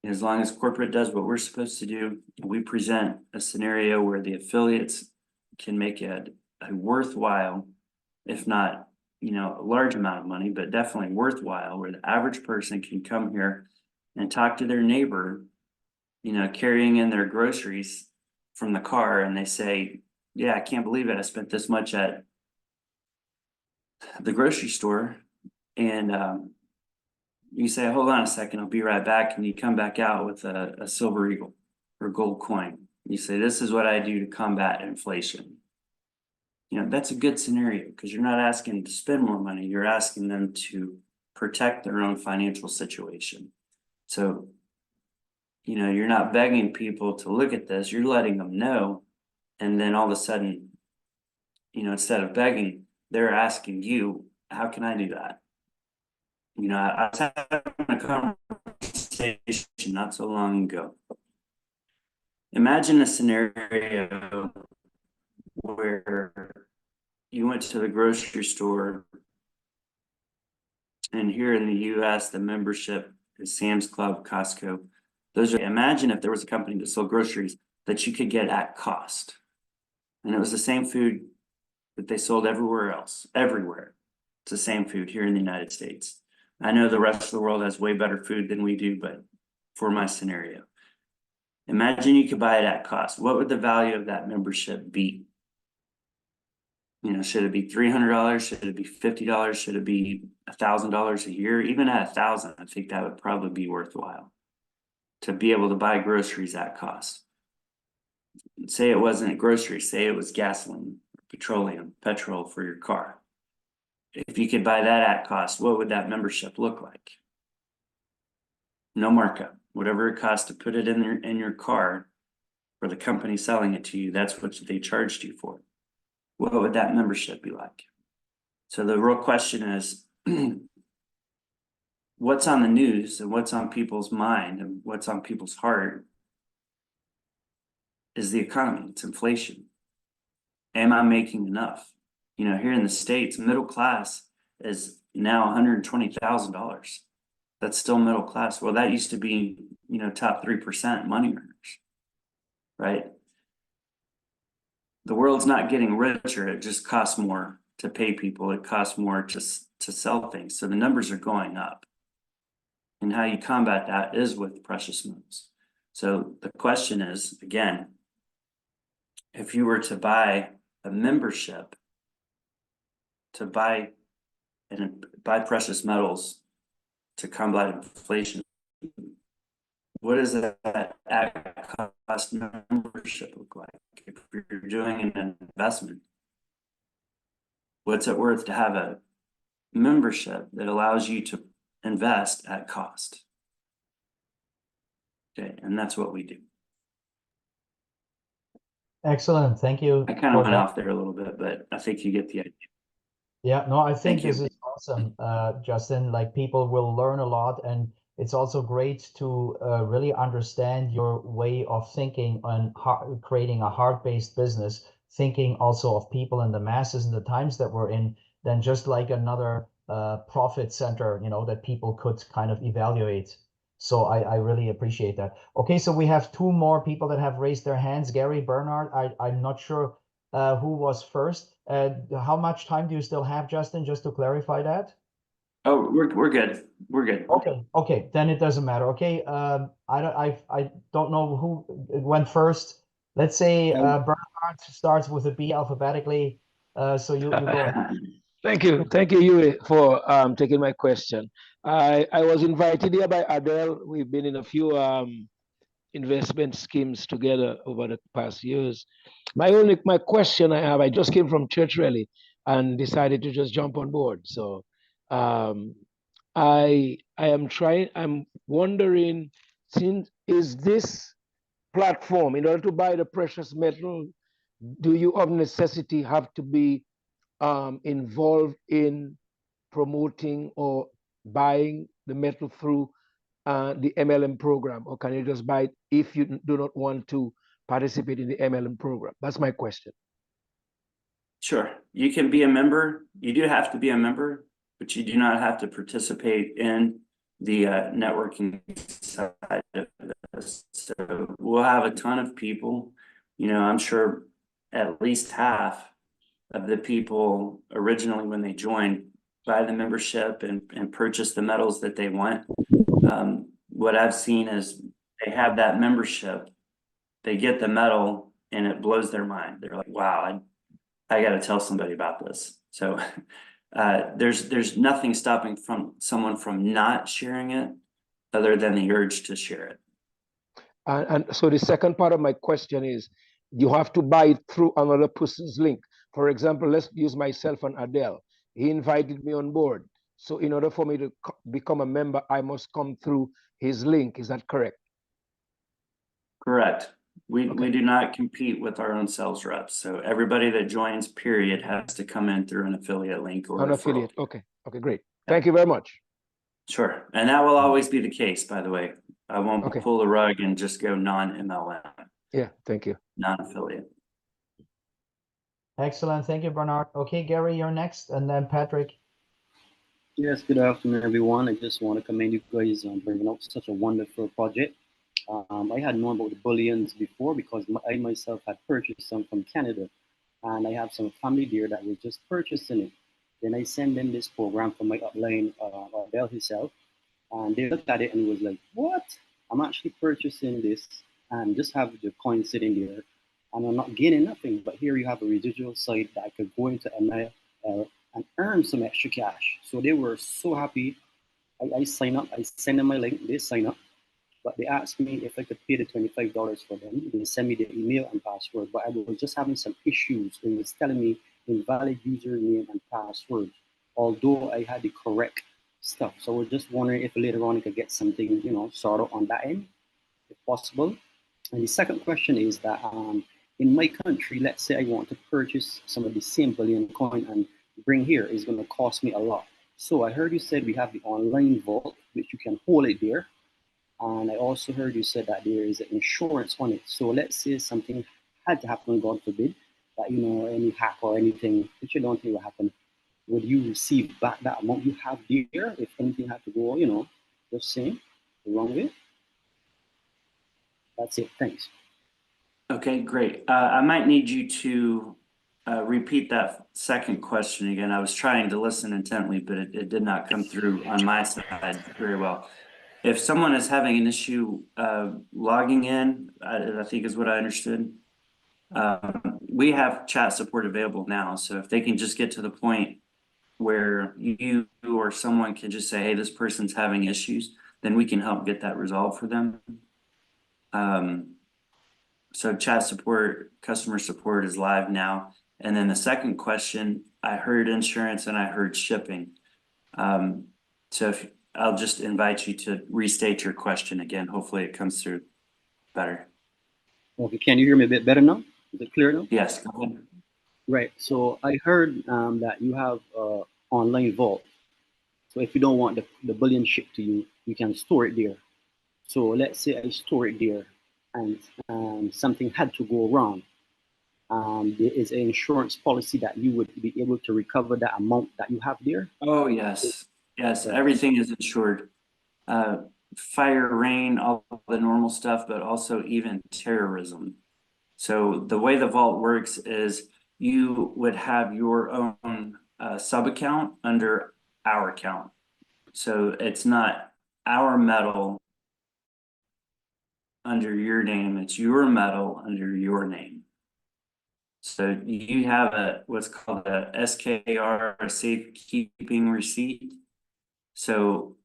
as long as corporate does what we're supposed to do, we present a scenario where the affiliates can make a worthwhile, if not, a large amount of money, but definitely worthwhile, where the average person can come here and talk to their neighbor, carrying in their groceries from the car, and they say, yeah, I can't believe it, I spent this much at the grocery store. And you say, hold on a second, I'll be right back, and you come back out with a silver eagle or gold coin. You say, this is what I do to combat inflation. That's a good scenario, because you're not asking to spend more money, you're asking them to protect their own financial situation. So, you're not begging people to look at this, you're letting them know. And then all of a sudden, instead of begging, they're asking you, how can I do that? I was having a conversation not so long ago. Imagine a scenario where you went to the grocery store, and here in the US, the membership is Sam's Club, Costco. Imagine if there was a company that sold groceries that you could get at cost. And it was the same food that they sold everywhere else, everywhere. It's the same food here in the United States. I know the rest of the world has way better food than we do, but for my scenario, imagine you could buy it at cost. What would the value of that membership be? Should it be $300? Should it be $50? Should it be $1,000 a year? Even at $1,000, I think that would probably be worthwhile to be able to buy groceries at cost. Say it wasn't groceries, say it was gasoline, petrol for your car. If you could buy that at cost, what would that membership look like? No markup. Whatever it costs to put it in your car for the company selling it to you, that's what they charged you for. What would that membership be like? So the real question is, what's on the news and what's on people's mind and what's on people's heart is the economy, it's inflation. Am I making enough? Here in the States, middle class is now $120,000. That's still middle class. Well, that used to be, top 3% money earners, right? The world's not getting richer. It just costs more to pay people. It costs more to sell things. So the numbers are going up. And how you combat that is with precious metals. So the question is, again, if you were to buy a membership to buy precious metals to combat inflation, what does that at cost membership look like? If you're doing an investment, what's it worth to have a membership that allows you to invest at cost? Okay, and that's what we do. Excellent. Thank you. I kind of went off there a little bit, but I think you get the idea. Yeah, no, I think Thank this you. is awesome, Justin. Like, people will learn a lot, and it's also great to really understand your way of thinking on creating a heart-based business, thinking also of people and the masses and the times that we're in, than just like another profit center, that people could kind of evaluate. So I really appreciate that. Okay, so we have two more people that have raised their hands. Gary, Bernard, I'm not sure who was first. How much time do you still have, Justin, just to clarify that? Oh, we're good. We're good. Okay, then it doesn't matter. Okay, I don't know who went first. Let's say Bernard starts with a B alphabetically. So you go ahead. Thank you, Yuri, for taking my question. I was invited here by Adele. We've been in a few investment schemes together over the past years. My question I have, I just came from church rally and decided to just jump on board. So I'm wondering, is this platform, in order to buy the precious metal, do you of necessity have to be involved in promoting or buying the metal through the MLM program, or can you just buy it if you do not want to participate in the MLM program? That's my question. Sure, you can be a member. You do have to be a member, but you do not have to participate in the networking side of this. So we'll have a ton of people. I'm sure at least half of the people originally when they joined buy the membership and purchase the metals that they want. what I've seen is they have that membership, they get the medal, and it blows their mind. They're like, wow, I got to tell somebody about this. So there's nothing stopping someone from not sharing it other than the urge to share it. And so the second part of my question is, you have to buy it through another person's link. For example, let's use myself and Adele. He invited me on board. So in order for me to become a member, I must come through his link. Is that correct? Correct. We Okay. do not compete with our own sales reps. So everybody that joins, period, has to come in through an affiliate link or An referral. affiliate. Okay. Okay, great. Thank you very much. Sure. And that will always be the case, by the way. I won't Okay. pull the rug and just go non-MLM, Yeah, thank you. non-affiliate. Excellent. Thank you, Bernard. Okay, Gary, you're next, and then Patrick. Yes, good afternoon, everyone. I just want to commend you guys on bringing up such a wonderful project. I had known about the bullions before because I myself had purchased some from Canada, and I have some family there that was just purchasing it. Then I sent them this program from my upline, Adele herself, and they looked at it and was like, "What? I'm actually purchasing this and just have the coin sitting there, and I'm not gaining nothing. But here you have a residual site that I could go into ML and earn some extra cash." So they were so happy. I sign up. I send them my link. They sign up. But they asked me if I could pay the $25 for them. They sent me the email and password, but I was just having some issues. It was telling me invalid username and password, although I had the correct stuff. So I was just wondering if later on I could get something, sorted on that end, if possible. And the second question is that in my country, let's say I want to purchase some of the same bullion coin and bring here, it's going to cost me a lot. So I heard you said we have the online vault, which you can hold it there. And I also heard you said that there is an insurance on it. So let's say something had to happen, God forbid, that, any hack or anything, which you don't think will happen, would you receive back that amount you have there if anything had to go, just saying, the wrong way? That's it. Thanks. Okay, great. I might need you to repeat that second question again. I was trying to listen intently, but it did not come through on my side very well. If someone is having an issue logging in, I think is what I understood. We have chat support available now. So if they can just get to the point where you or someone can just say, hey, this person's having issues, then we can help get that resolved for them. So chat support, customer support is live now. And then the second question, I heard insurance and I heard shipping. So if I'll just invite you to restate your question again. Hopefully it comes through better. Okay, can you hear me a bit better now? Is it clear now? Yes, go ahead. Right. So I heard that you have online vault. So if you don't want the bullion shipped to you, you can store it there. So let's say I store it there and something had to go wrong. There is an insurance policy that you would be able to recover that amount that you have there. Oh, yes. Yes, everything is insured. Fire, rain, all the normal stuff, but also even terrorism. So the way the vault works is you would have your own sub account under our account. So it's not our metal under your name, it's your metal under your name. So you have what's called a SKR, a safekeeping receipt. So,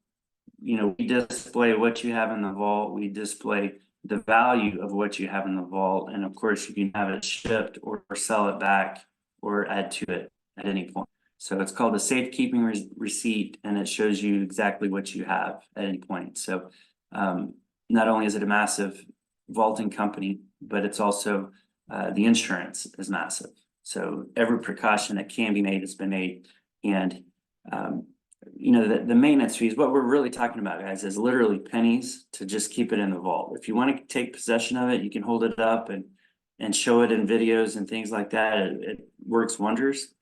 we display what you have in the vault. We display the value of what you have in the vault. And of course, you can have it shipped or sell it back or add to it at any point. So it's called a safekeeping receipt, and it shows you exactly what you have at any point. So not only is it a massive vaulting company, but it's also the insurance is massive. So every precaution that can be made has been made. And the maintenance fees, what we're really talking about, guys, is literally pennies to just keep it in the vault. If you want to take possession of it, you can hold it up and show it in videos and things like that. It works wonders.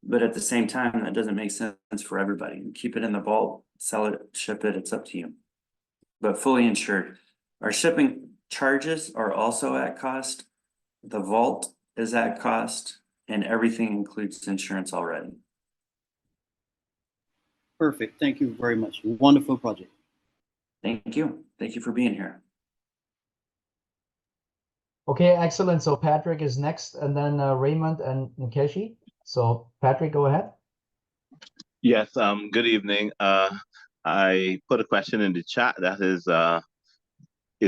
But at the same time, that doesn't make sense for everybody. Keep it in the vault, sell it, ship it, it's up to you. But fully insured. Our shipping charges are also at cost. The vault is at cost, and everything includes insurance already. Perfect. Thank you very much. Wonderful project. Thank you. Thank you for being here. Okay, excellent. So Patrick is next, and then Raymond and Nkechi. So Patrick, go ahead. Yes, good evening. I put a question in the chat that is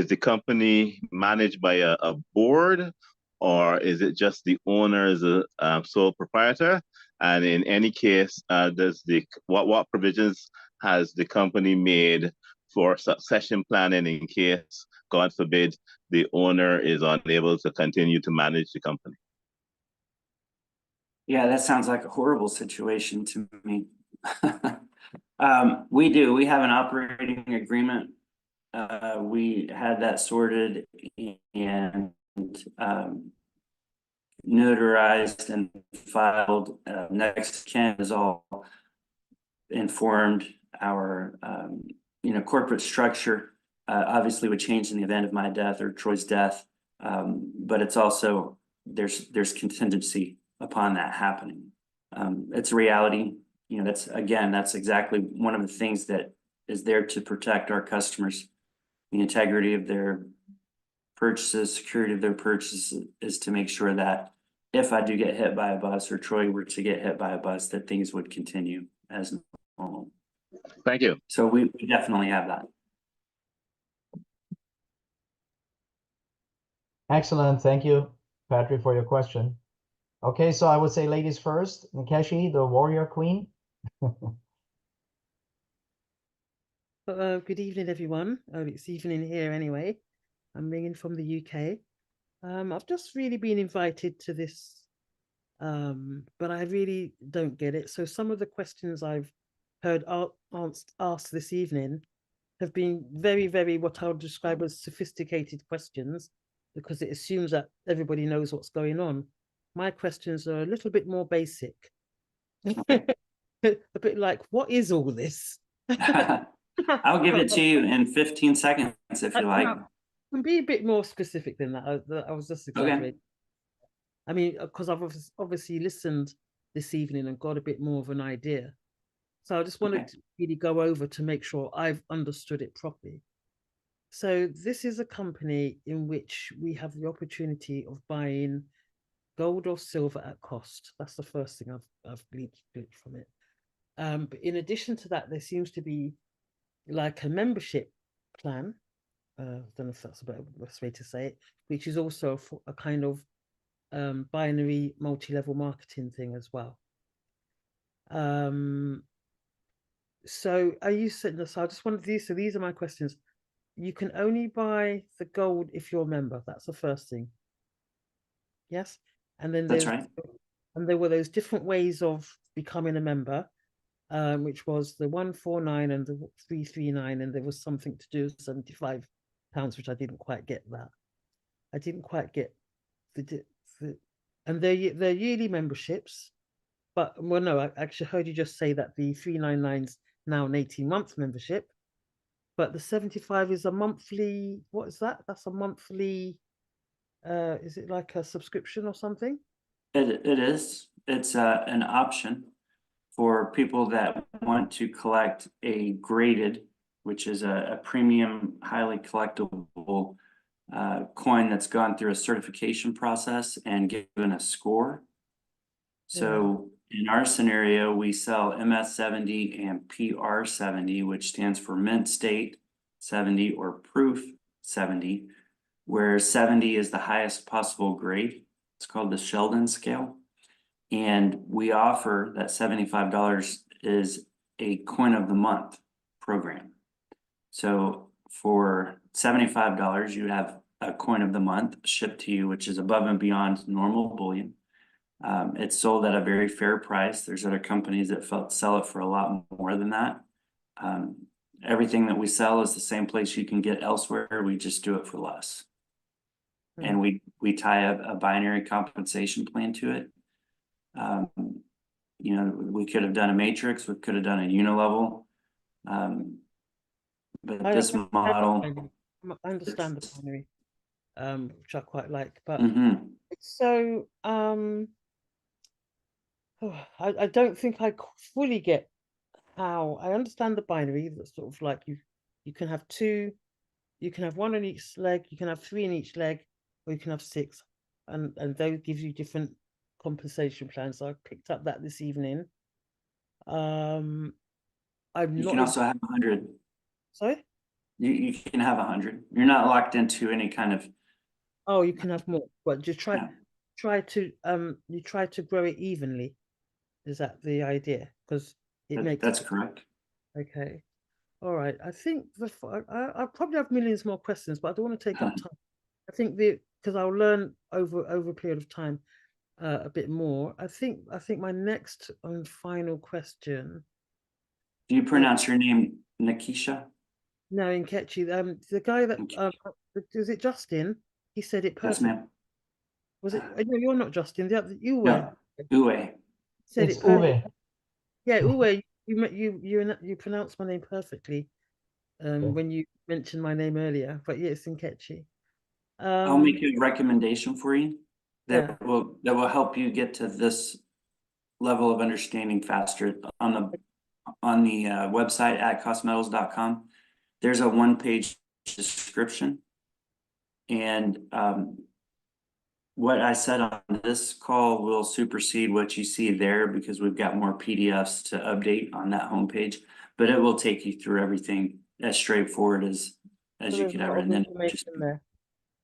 the company managed by a board, or is it just the owner as a sole proprietor? And in any case, what provisions has the company made for succession planning in case, God forbid, the owner is unable to continue to manage the company? Yeah, that sounds like a horrible situation to me. We have an operating agreement. We had that sorted and notarized and filed. Next Ken is all informed. Our corporate structure obviously would change in the event of my death or Troy's death, but it's also there's contingency upon that happening. It's a reality. That's exactly one of the things that is there to protect our customers. The integrity of their purchases, security of their purchases, is to make sure that if I do get hit by a bus or Troy were to get hit by a bus, that things would continue as normal. Thank you. So we definitely have that. Excellent. Thank you, Patrick, for your question. Okay, so I would say ladies first. Nkechi, the warrior queen. Good evening, everyone. It's evening here anyway. I'm ringing from the UK. I've just really been invited to this, but I really don't get it. So some of the questions I've heard asked this evening have been very, very what I would describe as sophisticated questions, because it assumes that everybody knows what's going on. My questions are a little bit more basic. A bit like, what is all this? I'll give it to you in 15 seconds if you like. Can be a bit more specific than that. I was just exaggerating. Okay. I mean, because I've obviously listened this evening and got a bit more of an idea. So I just wanted to really go over to make sure I've understood it properly. So this is a company in which we have the opportunity of buying gold or silver at cost. That's the first thing I've gleaned from it. But in addition to that, there seems to be like a membership plan. I don't know if that's the best way to say it, which is also a kind of binary multi-level marketing thing as well. So are you sitting there? So I just wanted these. So these are my questions. You can only buy the gold if you're a member. That's the first thing. Yes. And then That's right. And there were those different ways of becoming a member, which was the 149 and the 339, and there was something to do with £75, which I didn't quite get that. I didn't quite get and they're yearly memberships, but well, no, I actually heard you just say that the 399's now an 18-month membership, but the 75 is a monthly. What is that? That's a monthly. Is it like a subscription or something? It is. It's an option for people that want to collect a graded, which is a premium, highly collectible coin that's gone through a certification process and given a score. So in our scenario, we sell MS70 and PR70, which stands for Mint State 70 or Proof 70, where 70 is the highest possible grade. It's called the Sheldon scale. And we offer that $75 is a coin of the month program. So for $75, you have a coin of the month shipped to you, which is above and beyond normal bullion. It's sold at a very fair price. There's other companies that sell it for a lot more than that. Everything that we sell is the same place you can get elsewhere. We just do it for less. And we tie a binary compensation plan to it. We could have done a matrix, we could have done a unilevel. But this model, I understand the binary, which I quite like, but so I don't think I fully get how. I understand the binary, that's sort of like you You can have two, you can have one on each leg, you can have three in each leg, or you can have six. And those gives you different compensation plans. So I picked up that this evening. I'm You not can also have 100. sorry. You can have 100. You're not locked into any kind of. Oh, you can have more, but just try Yeah. you try to grow it evenly. Is that the idea? Because it makes That's correct. okay. All right. I think I probably have millions more questions, but I don't want to take up time. I think because I'll learn over a period of time a bit more. I think my next and final question. Do you pronounce your name Nikisha? No, Nkechi. The guy that is it Justin? He said it Yes, perfectly. ma'am. Was it? No, you're not Justin. The other you were. No, Uwe. Said It's it perfectly. Uwe. Yeah, Uwe. You pronounced my name perfectly. When you mentioned my name earlier, but yeah, it's Nkechi. I'll make a recommendation for you that Yeah. will help you get to this level of understanding faster. On the website at costmetals.com, there's a one-page description, and what I said on this call will supersede what you see there because we've got more PDFs to update on that homepage, but it will take you through everything as straightforward as So you there's could a lot ever. of And then information there.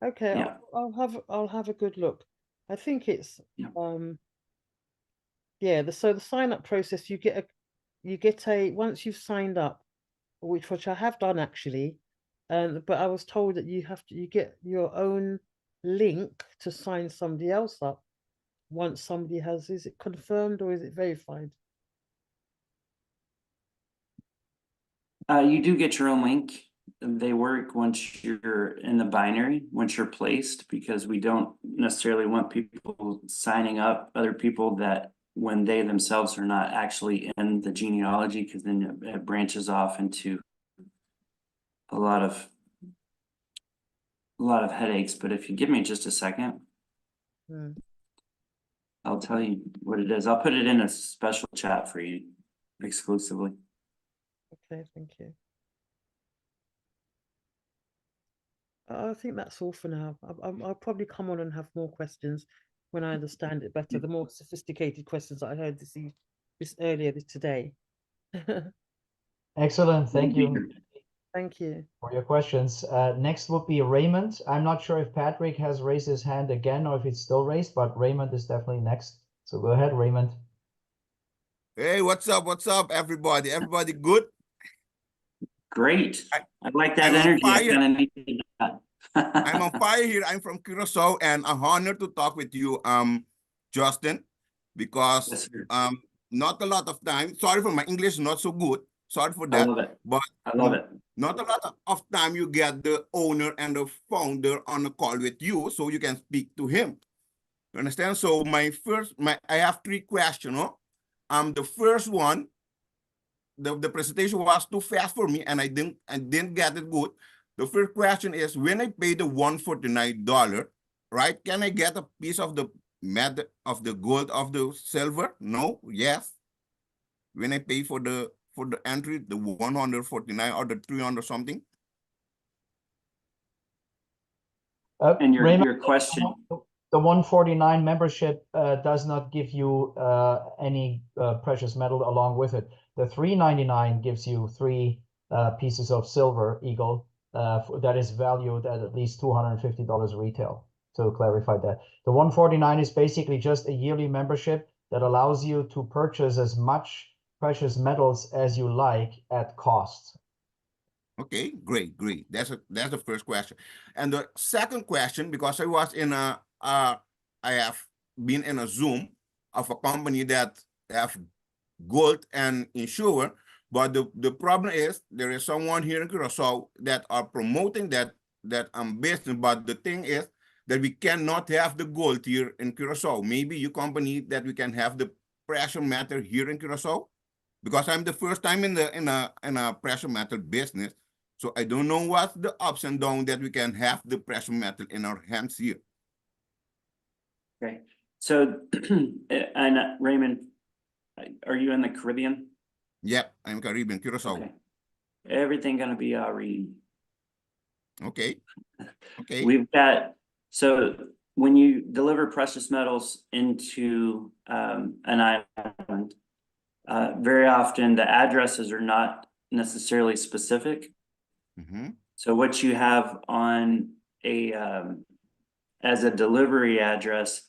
Okay, Yeah. I'll have a good look. I think it's Yeah. yeah. So the sign up process, you get a once you've signed up, which I have done actually, but I was told that you get your own link to sign somebody else up once somebody has. Is it confirmed or is it verified? You do get your own link. They work once you're in the binary, once you're placed, because we don't necessarily want people signing up other people that when they themselves are not actually in the genealogy, because then it branches off into a lot of headaches. But if you give me just a second, I'll tell you what it is. I'll put it in a special chat for you exclusively. Okay, thank you. I think that's all for now. I'll probably come on and have more questions when I understand it better. The more sophisticated questions that I heard earlier today. Excellent. Thank you Thank you. for your questions. Next would be Raymond. I'm not sure if Patrick has raised his hand again or if it's still raised, but Raymond is definitely next. So go ahead, Raymond. Hey, what's up? What's up, everybody? Everybody good? Great. I like that I'm on energy. I fire. kind of needed that. I'm on fire here. I'm from Curacao, and I'm honored to talk with you, Justin, because Yes, sir. not a lot of time. Sorry for my English, not so good. Sorry for I that. love it. But I love it. not a lot of time you get the owner and the founder on a call with you, so you can speak to him. You understand? So I have three questions. No? The first one, the presentation was too fast for me, and I didn't get it good. The first question is, when I pay the $149, right? Can I get a piece of the metal, of the gold, of the silver? No, yes. When I pay for the entry, the 149 or the 300 something. And Raymond, your question. the 149 membership does not give you any precious metal along with it. The 399 gives you 3 pieces of silver eagle that is valued at least $250 retail. To clarify that, the 149 is basically just a yearly membership that allows you to purchase as much precious metals as you like at cost. Okay, great. That's the first question. And the second question, because I was in I have been in a Zoom of a company that have gold and insure, but the problem is there is someone here in Curacao that are promoting that business, but the thing is that we cannot have the gold here in Curacao. Maybe your company that we can have the precious metal here in Curacao, because I'm the first time in a precious metal business. So I don't know what's the ups and downs that we can have the precious metal in our hands here. Okay. So, and Raymond, are you in the Caribbean? Yep, I'm Caribbean, Curacao. Okay. Everything gonna be RE. Okay. Okay. We've got, so when you deliver precious metals into an island, very often the addresses are not necessarily specific. Mm-hmm. So what you have on a as a delivery address,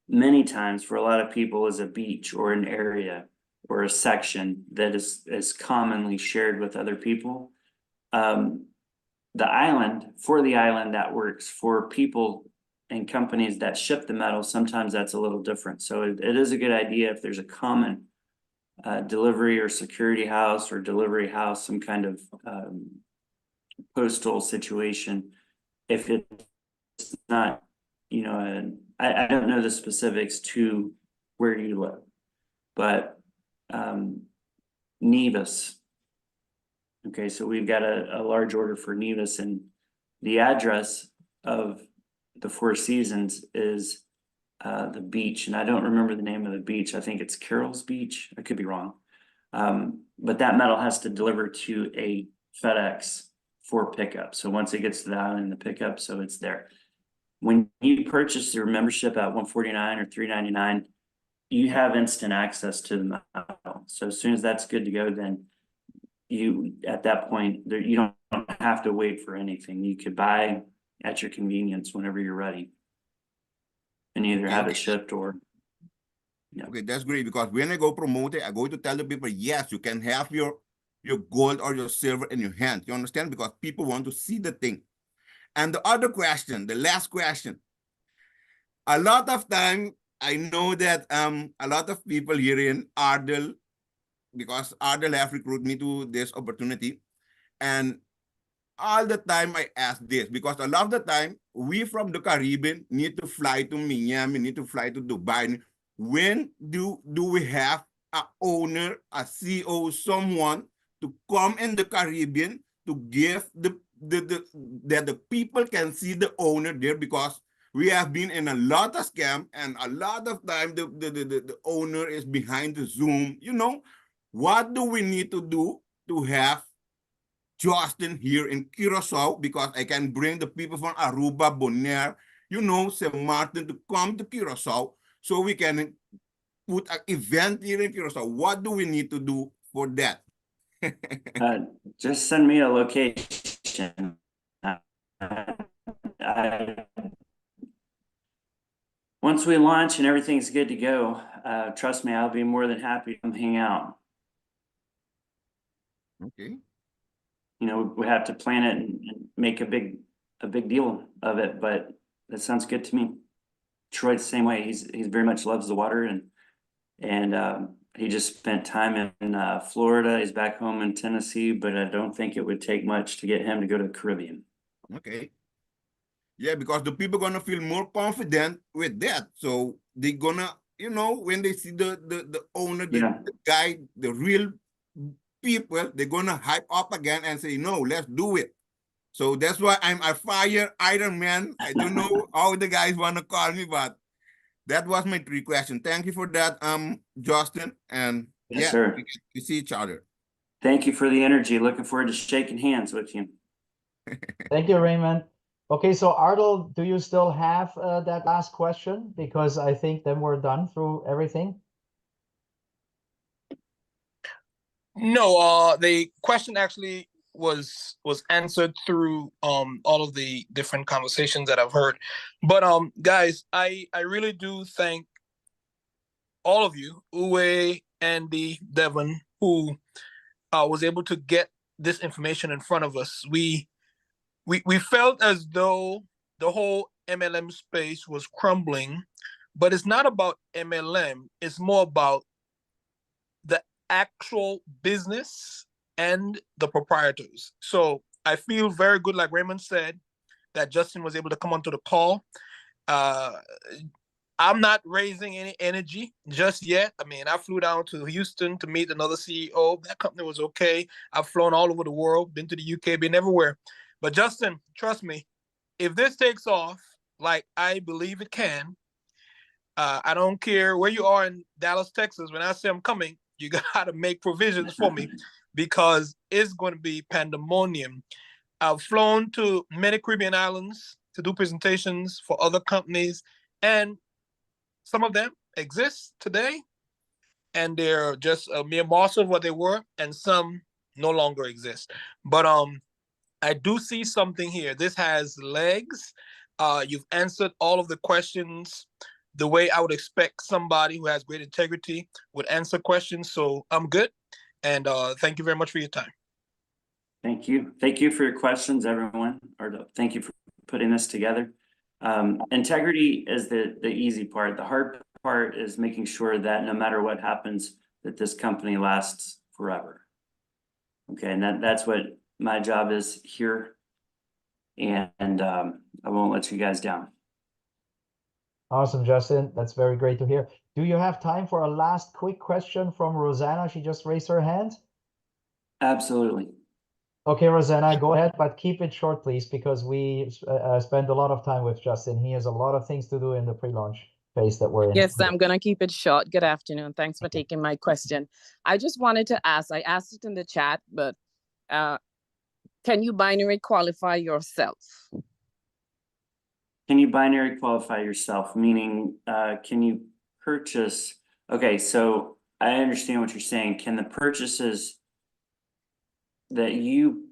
many times for a lot of people is a beach or an area or a section that is commonly shared with other people. The island, for the island that works, for people and companies that ship the metal, sometimes that's a little different. So it is a good idea if there's a common delivery or security house or delivery house, some kind of postal situation. If it's not, you know, I don't know the specifics to where you live, but Nevis. Okay, so we've got a large order for Nevis, and the address of the Four Seasons is the beach, and I don't remember the name of the beach. I think it's Carroll's Beach. I could be wrong. But that metal has to deliver to a FedEx for pickup. So once it gets to the island, the pickup, so it's there. When you purchase your membership at 149 or 399, you have instant access to the metal. So as soon as that's good to go, then you, at that point, there, you don't have to wait for anything. You could buy at your convenience whenever you're ready, and either have it shipped or. Yeah. Okay, that's great, because when I go promote it, I go to tell the people, yes, you can have your gold or your silver in your hand. You understand? Because people want to see the thing. And the other question, the last question. A lot of time, I know that a lot of people here in Ardell, because Ardell have recruited me to this opportunity, and all the time I ask this, because a lot of the time we from the Caribbean need to fly to Miami, need to fly to Dubai. When do we have a owner, a CEO, someone to come in the Caribbean to give that the people can see the owner there? Because we have been in a lot of scam, and a lot of time the owner is behind the Zoom. You know, what do we need to do to have Justin here in Curacao? Because I can bring the people from Aruba, Bonaire, you know, St. Martin to come to Curacao, so we can put an event here in Curacao. What do we need to do for that? Just send me a location. Once we launch and everything's good to go, trust me, I'll be more than happy to come hang out. Okay. You know, we have to plan it and make a big deal of it, but that sounds good to me. Troy's the same way. He very much loves the water, and he just spent time in Florida. He's back home in Tennessee, but I don't think it would take much to get him to go to the Caribbean. Okay. Yeah, because the people gonna feel more confident with that. So they're gonna, you know, when they see the owner, the guy, the real people, they're gonna hype up again and say, no, let's do it. So that's why I'm a fire Iron Man. I don't know how the guys want to call me, but that was my 3 questions. Thank you for that, Justin. And Yes, yeah, sir. we see each other. Thank you for the energy. Looking forward to shaking hands with you. Thank you, Raymond. Okay, so Ardell, do you still have that last question? Because I think then we're done through everything. No, the question actually was answered through all of the different conversations that I've heard. But guys, I really do thank all of you, Uwe, Andy, Devon, who was able to get this information in front of us. We felt as though the whole MLM space was crumbling, but it's not about MLM. It's more about the actual business and the proprietors. So I feel very good, like Raymond said, that Justin was able to come onto the call. I'm not raising any energy just yet. I mean, I flew down to Houston to meet another CEO. That company was okay. I've flown all over the world, been to the UK, been everywhere. But Justin, trust me, if this takes off like I believe it can, I don't care where you are in Dallas, Texas. When I say I'm coming, you got to make provisions for me, because it's going to be pandemonium. I've flown to many Caribbean islands to do presentations for other companies, and some of them exist today, and they're just a mere morsel of what they were, and some no longer exist. But I do see something here. This has legs. You've answered all of the questions the way I would expect somebody who has great integrity would answer questions. So I'm good. And thank you very much for your time. Thank you. Thank you for your questions, everyone, or thank you for putting this together. Integrity is the easy part. The hard part is making sure that no matter what happens, that this company lasts forever. Okay, and that's what my job is here. And I won't let you guys down. Awesome, Justin. That's very great to hear. Do you have time for a last quick question from Rosanna? She just raised her hand. Absolutely. Okay, Rosanna, go ahead, but keep it short, please, because we spend a lot of time with Justin. He has a lot of things to do in the pre-launch phase that we're in. Yes, I'm going to keep it short. Good afternoon. Thanks for taking my question. I just wanted to ask, I asked it in the chat, but can you binary qualify yourself? Can you binary qualify yourself? Meaning, can you purchase? Okay, so I understand what you're saying. Can the purchases that you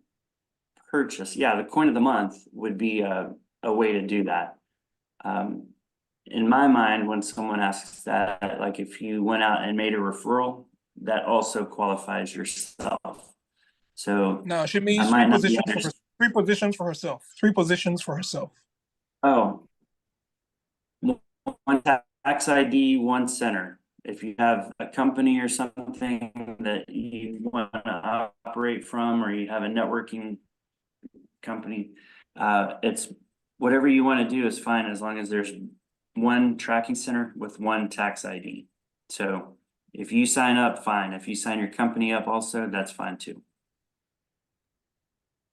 purchase, yeah, the coin of the month would be a way to do that. In my mind, when someone asks that, like if you went out and made a referral, that also qualifies yourself. So no, she means three positions for herself. 3 positions for herself. Oh, one tax ID, one center. If you have a company or something that you want to operate from, or you have a networking company, it's whatever you want to do is fine, as long as there's one tracking center with one tax ID. So if you sign up, fine. If you sign your company up also, that's fine too.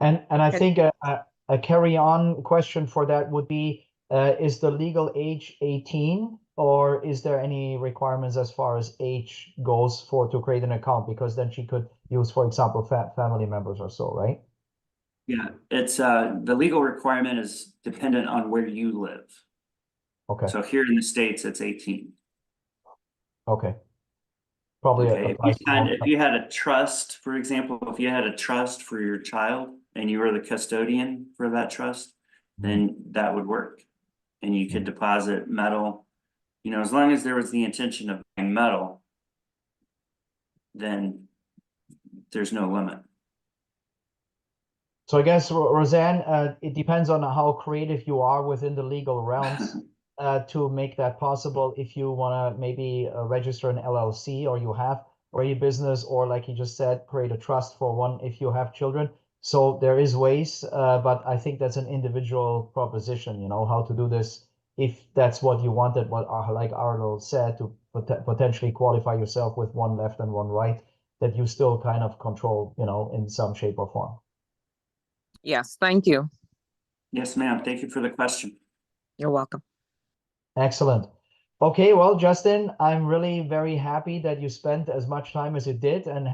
And I think a carry-on question for that would be, is the legal age 18, or is there any requirements as far as age goes to create an account? Because then she could use, for example, family members or so, right? Yeah, it's the legal requirement is dependent on where you live. Okay. So here in the States, it's 18. Okay. Probably okay. If you had a trust, for example, if you had a trust for your child and you were the custodian for that trust, then that would work. And you could deposit metal, you know, as long as there was the intention of buying metal, then there's no limit. So I guess, Roseanne, it depends on how creative you are within the legal realms to make that possible. If you want to maybe register an LLC, or you have already a business, or like you just said, create a trust for one if you have children. So there is ways, but I think that's an individual proposition, you know, how to do this. If that's what you wanted, like Arlo said, to potentially qualify yourself with one left and one right, that you still kind of control, you know, in some shape or form. Yes, thank you. Yes, ma'am. Thank you for the question. You're welcome. Excellent. Okay, well, Justin, I'm really very happy that you spent as much time as you did and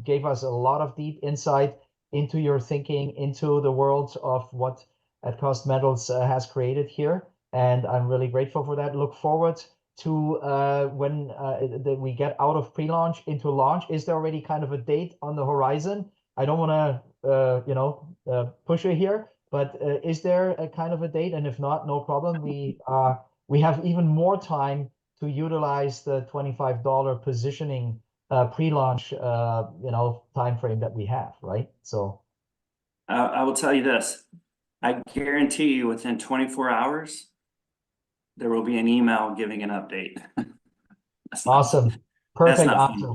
gave us a lot of deep insight into your thinking, into the world of what At Cost Metals has created here. And I'm really grateful for that. Look forward to when we get out of pre-launch into launch. Is there already kind of a date on the horizon? I don't want to, push it here, but is there a kind of a date? And if not, no problem. We have even more time to utilize the $25 positioning pre-launch, time frame that we have, right? So I will tell you this. I guarantee you within 24 hours, there will be an email giving an update. Awesome. Perfect answer.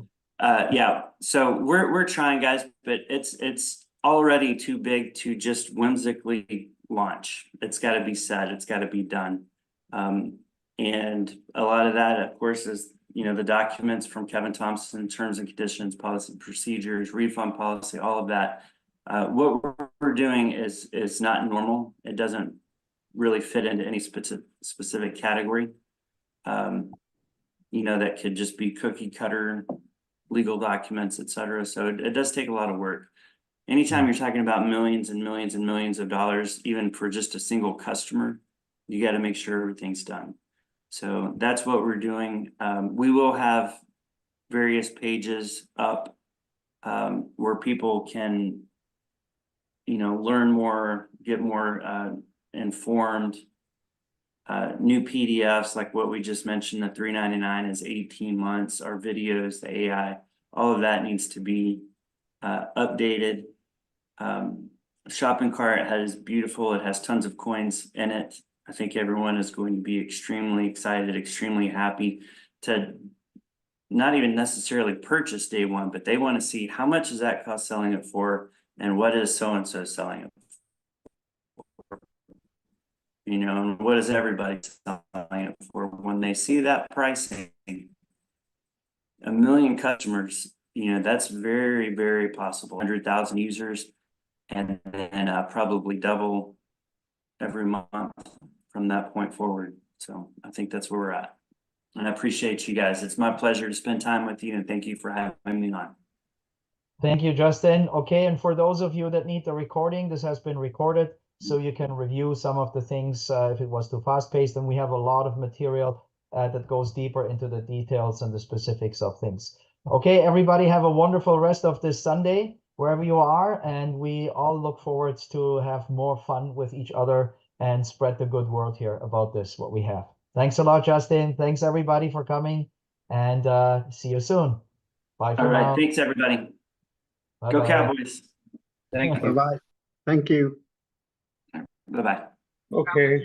Yeah, so we're trying, guys, but it's already too big to just whimsically launch. It's got to be said. It's got to be done. And a lot of that, of course, is, you know, the documents from Kevin Thompson, terms and conditions, policy procedures, refund policy, all of that. What we're doing is not normal. It doesn't really fit into any specific category. You know, that could just be cookie cutter, legal documents, et cetera. So it does take a lot of work. Anytime you're talking about millions and millions and millions of dollars, even for just a single customer, you got to make sure everything's done. So that's what we're doing. We will have various pages up where people can, learn more, get more informed. New PDFs like what we just mentioned, the $3.99 is 18 months. Our videos, the AI, all of that needs to be updated. Shopping cart is beautiful. It has tons of coins in it. I think everyone is going to be extremely excited, extremely happy to not even necessarily purchase day one, but they want to see how much does that cost selling it for and what is so-and-so selling it for. And what is everybody selling it for? When they see that pricing, 1 million customers, that's very, very possible. 100,000 users, and then probably double every month from that point forward. So I think that's where we're at. And I appreciate you guys. It's my pleasure to spend time with you, and thank you for having me on. Thank you, Justin. Okay, and for those of you that need the recording, this has been recorded, so you can review some of the things if it was too fast-paced, and we have a lot of material that goes deeper into the details and the specifics of things. Okay, everybody have a wonderful rest of this Sunday, wherever you are, and we all look forward to have more fun with each other and spread the good word here about this, what we have. Thanks a lot, Justin. Thanks, everybody, for coming, and see you soon. Bye for All right, now. thanks, everybody. Go Bye-bye. Cowboys. Thank you. Bye-bye. Thank you. Bye-bye. Okay.